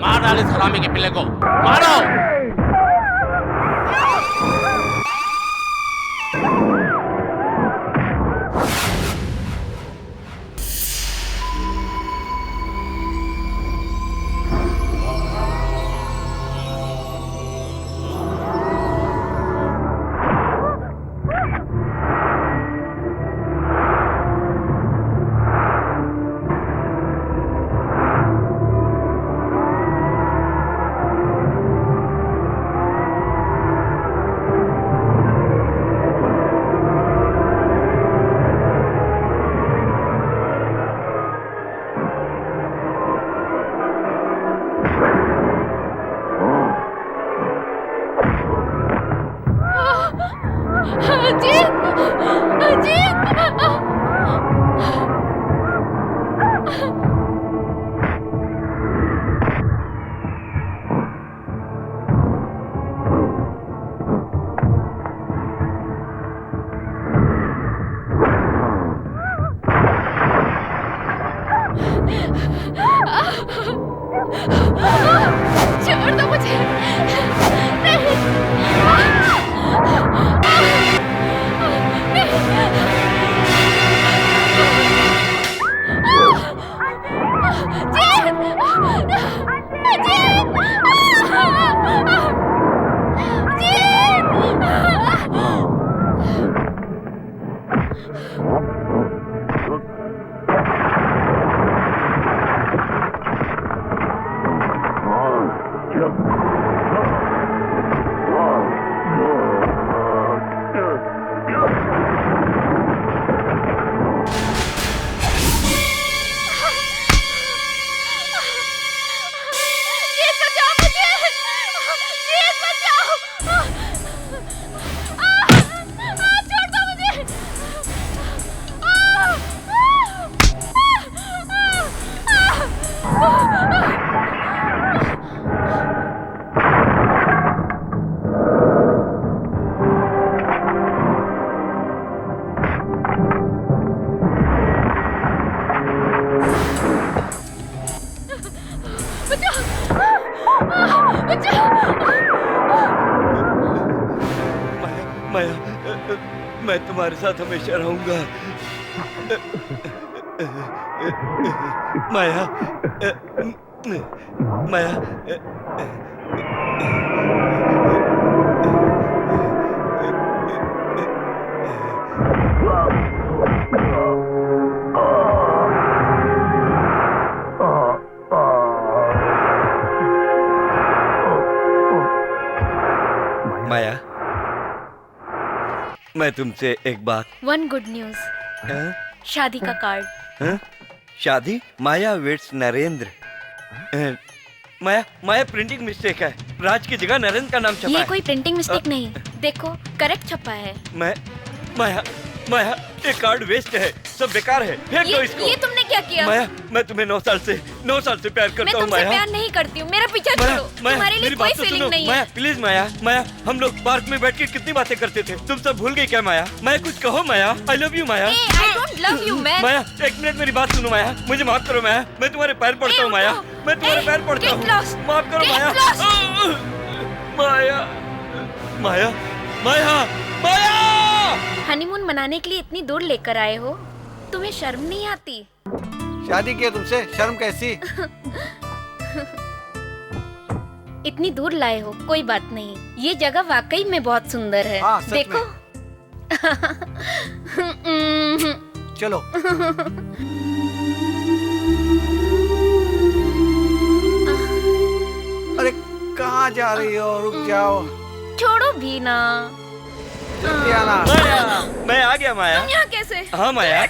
मार डाल इस हरामी के पिल्ले को, मारो। छोड़ दो मुझे। मैं तुम्हारे साथ हमेशा रहूंगा। माया, माया, मैं तुमसे एक बात। वन गुड न्यूज, शादी का कार्ड। शादी? माया वेट्स नरेंद्र। माया प्रिंटिंग मिस्टेक है, राज की जगह नरेंद्र का नाम छपा ये है। कोई प्रिंटिंग मिस्टेक नहीं, देखो करेक्ट छपा है। माया ये कार्ड वेस्ट है, सब बेकार है, फेंक दो इसको। ये तुमने क्या किया? माया मैं तुम्हें 9 साल से प्यार करता हूँ। मैं तुमसे प्यार नहीं करती हूँ, मेरा पीछा छोड़ो। तुम्हारे लिए कोई फीलिंग नहीं है। माया प्लीज माया, हम लोग पार्क में बैठ के कितनी बातें करते थे, तुम सब भूल गई क्या माया? कुछ कहो Maya, I love you Maya. I don't love you man. Maya 1 minute मेरी बात सुनो माया, मुझे माफ करो माया, मैं तुम्हारे पैर पड़ता हूँ माया, मैं तुम्हारे पैर पड़ता हूँ, माफ करो माया। माया हनीमून मनाने के लिए इतनी दूर लेकर आए हो, तुम्हें शर्म नहीं आती? शादी किया तुमसे, शर्म कैसी? इतनी दूर लाए हो, कोई बात नहीं, ये जगह वाकई में बहुत सुंदर है। देखो चलो। अरे कहाँ जा रही हो? रुक जाओ। छोड़ो भी ना। जल्दी आना। मैं आ गया माया। तुम यहाँ कैसे? हाँ माया,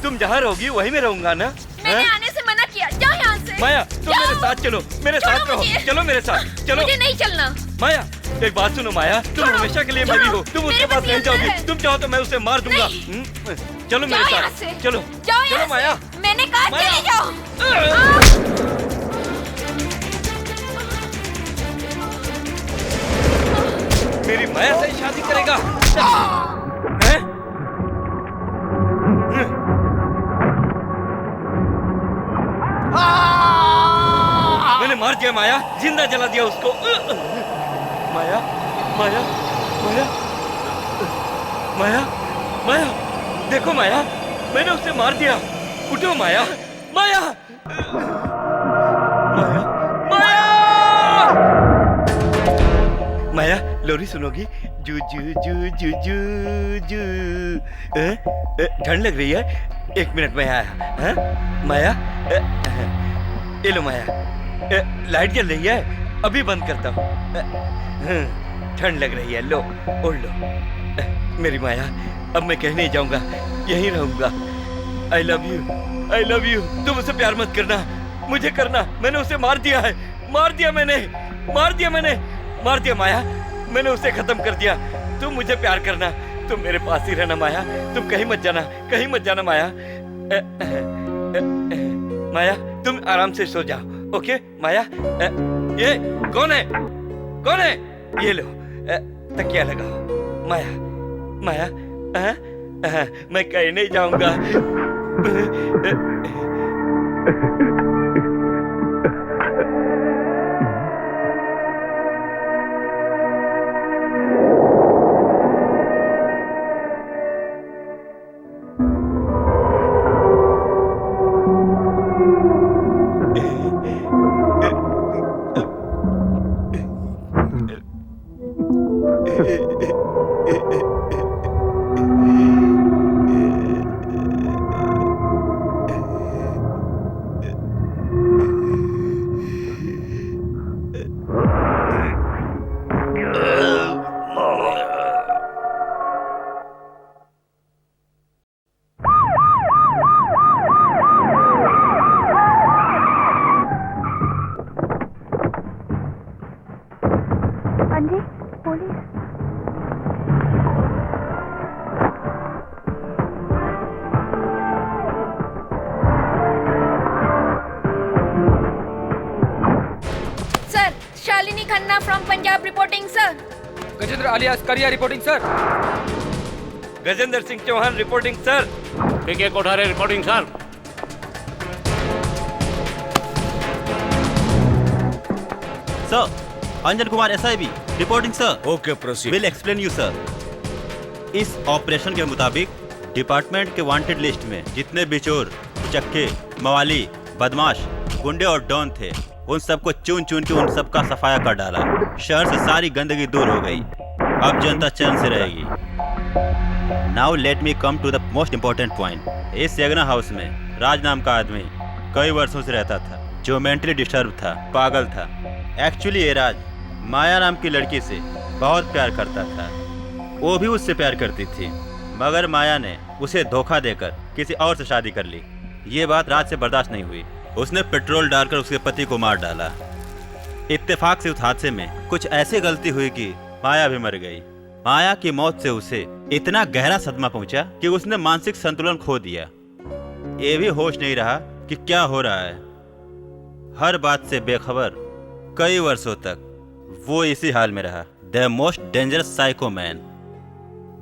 तुम जहाँ रहोगी वहीं में रहूंगा ना। मैंने आने से मना किया, जाओ यहाँ से। माया तुम मेरे साथ चलो, मेरे साथ रहो, चलो मेरे साथ चलो। मुझे नहीं चलना। माया एक बात सुनो माया, तुम हमेशा के लिए मेरी हो, तुम उसके पास नहीं जाओगी, तुम चाहो तो मैं उसे मार दूंगा। चलो मेरे साथ, चलो चलो माया। मैंने कहा चले जाओ। मेरी माया से शादी करेगा? मैंने मार दिया माया, जिंदा जला दिया उसको। माया माया माया माया माया देखो माया, मैंने उसे मार दिया। उठो माया, माया माया माया माया लोरी सुनोगी? जू जू जू जू जू जू। ठंड लग रही है, 1 मिनट में आया। माया ये लो माया, लाइट जल रही है, अभी बंद करता हूँ। ठंड लग रही है, लो ओढ़ लो। मेरी माया अब मैं कहीं नहीं जाऊंगा, यहीं रहूंगा। आई लव यू। तुम उसे प्यार मत करना, मुझे करना। मैंने उसे मार दिया है, मार दिया माया, मैंने उसे खत्म कर दिया। तुम मुझे प्यार करना, तुम मेरे पास ही रहना माया, तुम कहीं मत जाना माया। माया तुम आराम से सो जाओ, ओके माया? ये कौन है? ये लो तकिया लगाओ माया। मैं कहीं नहीं जाऊंगा। Gajendra alias Kariya reporting sir. Gajendra Singh Chauhan reporting sir. ठीक है Kothare reporting sir. Sir Anjan Kumar SIB reporting sir. Okay proceed. Will explain you sir. इस ऑपरेशन के मुताबिक डिपार्टमेंट के वांटेड लिस्ट में जितने बिचौर, उचक्के, मवाली, बदमाश, गुंडे और डॉन थे, उन सबको चुन चुन के उन सबका सफाया कर डाला। शहर से सारी गंदगी दूर हो गई, अब जनता चैन से रहेगी। Now let me come to the most important point. इस यगना हाउस में राज नाम का आदमी कई वर्षों से रहता था, जो मेंटली डिस्टर्ब था, पागल था। एक्चुअली ये राज माया नाम की लड़की से बहुत प्यार करता था। वो भी उससे प्यार करती थी, मगर माया ने उसे धोखा देकर किसी और से शादी कर ली। ये बात राज से बर्दाश्त नहीं हुई। उसने पेट्रोल डालकर उसके पति को मार डाला। इत्तेफाक से उस हादसे में कुछ ऐसी गलती हुई कि माया भी मर गई। माया की मौत से उसे इतना गहरा सदमा पहुंचा कि उसने मानसिक संतुलन खो दिया। ये भी होश नहीं रहा कि क्या हो रहा है। हर बात से बेखबर कई वर्षों तक वो इसी हाल में रहा। The most dangerous psycho man,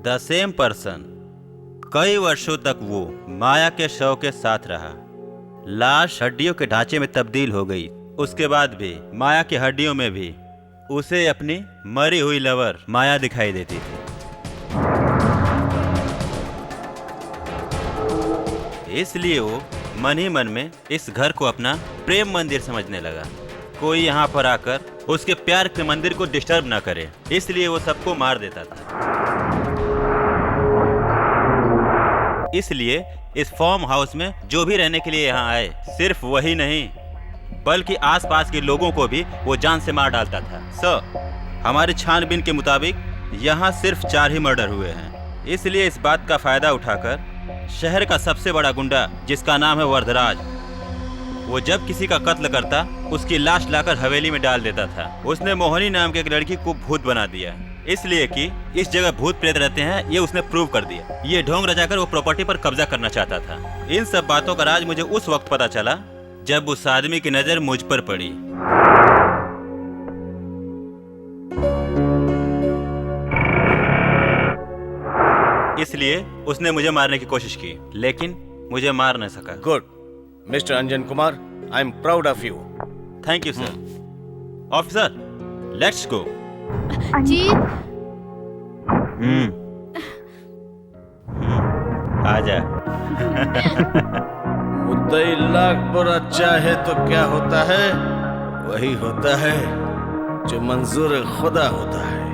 the same person. कई वर्षों तक वो माया के शव के साथ रहा। लाश हड्डियों के ढांचे में तब्दील हो गई। उसके बाद भी माया की हड्डियों में भी उसे अपनी मरी हुई लवर माया दिखाई देती थी। इसलिए वो मन ही मन में इस घर को अपना प्रेम मंदिर समझने लगा। कोई यहाँ पर आकर उसके प्यार के मंदिर को डिस्टर्ब ना करे, इसलिए वो सबको मार देता था। इसलिए इस फार्म हाउस में जो भी रहने के लिए यहाँ आए, सिर्फ वही नहीं बल्कि आसपास के लोगों को भी वो जान से मार डालता था। सर, हमारी छानबीन के मुताबिक यहाँ सिर्फ 4 ही मर्डर हुए हैं। इसलिए इस बात का फायदा उठाकर शहर का सबसे बड़ा गुंडा, जिसका नाम है वरदराज, वो जब किसी का कत्ल करता उसकी लाश लाकर हवेली में डाल देता था। उसने मोहनी नाम की एक लड़की को भूत बना दिया, इसलिए कि इस जगह भूत प्रेत रहते हैं, ये उसने प्रूव कर दिया। ये ढोंग रचाकर वो प्रॉपर्टी पर कब्जा करना चाहता था। इन सब बातों का राज मुझे उस वक्त पता चला जब उस आदमी की नजर मुझ पर पड़ी। इसलिए उसने मुझे मारने की कोशिश की, लेकिन मुझे मार न सका। Good mister Anjan Kumar, I am proud of you. Thank you sir. Officer, let's go. Ajit, आजा। मुद्दई लाख बुरा चाहे तो क्या होता है, वही होता है जो मंजूर खुदा होता है।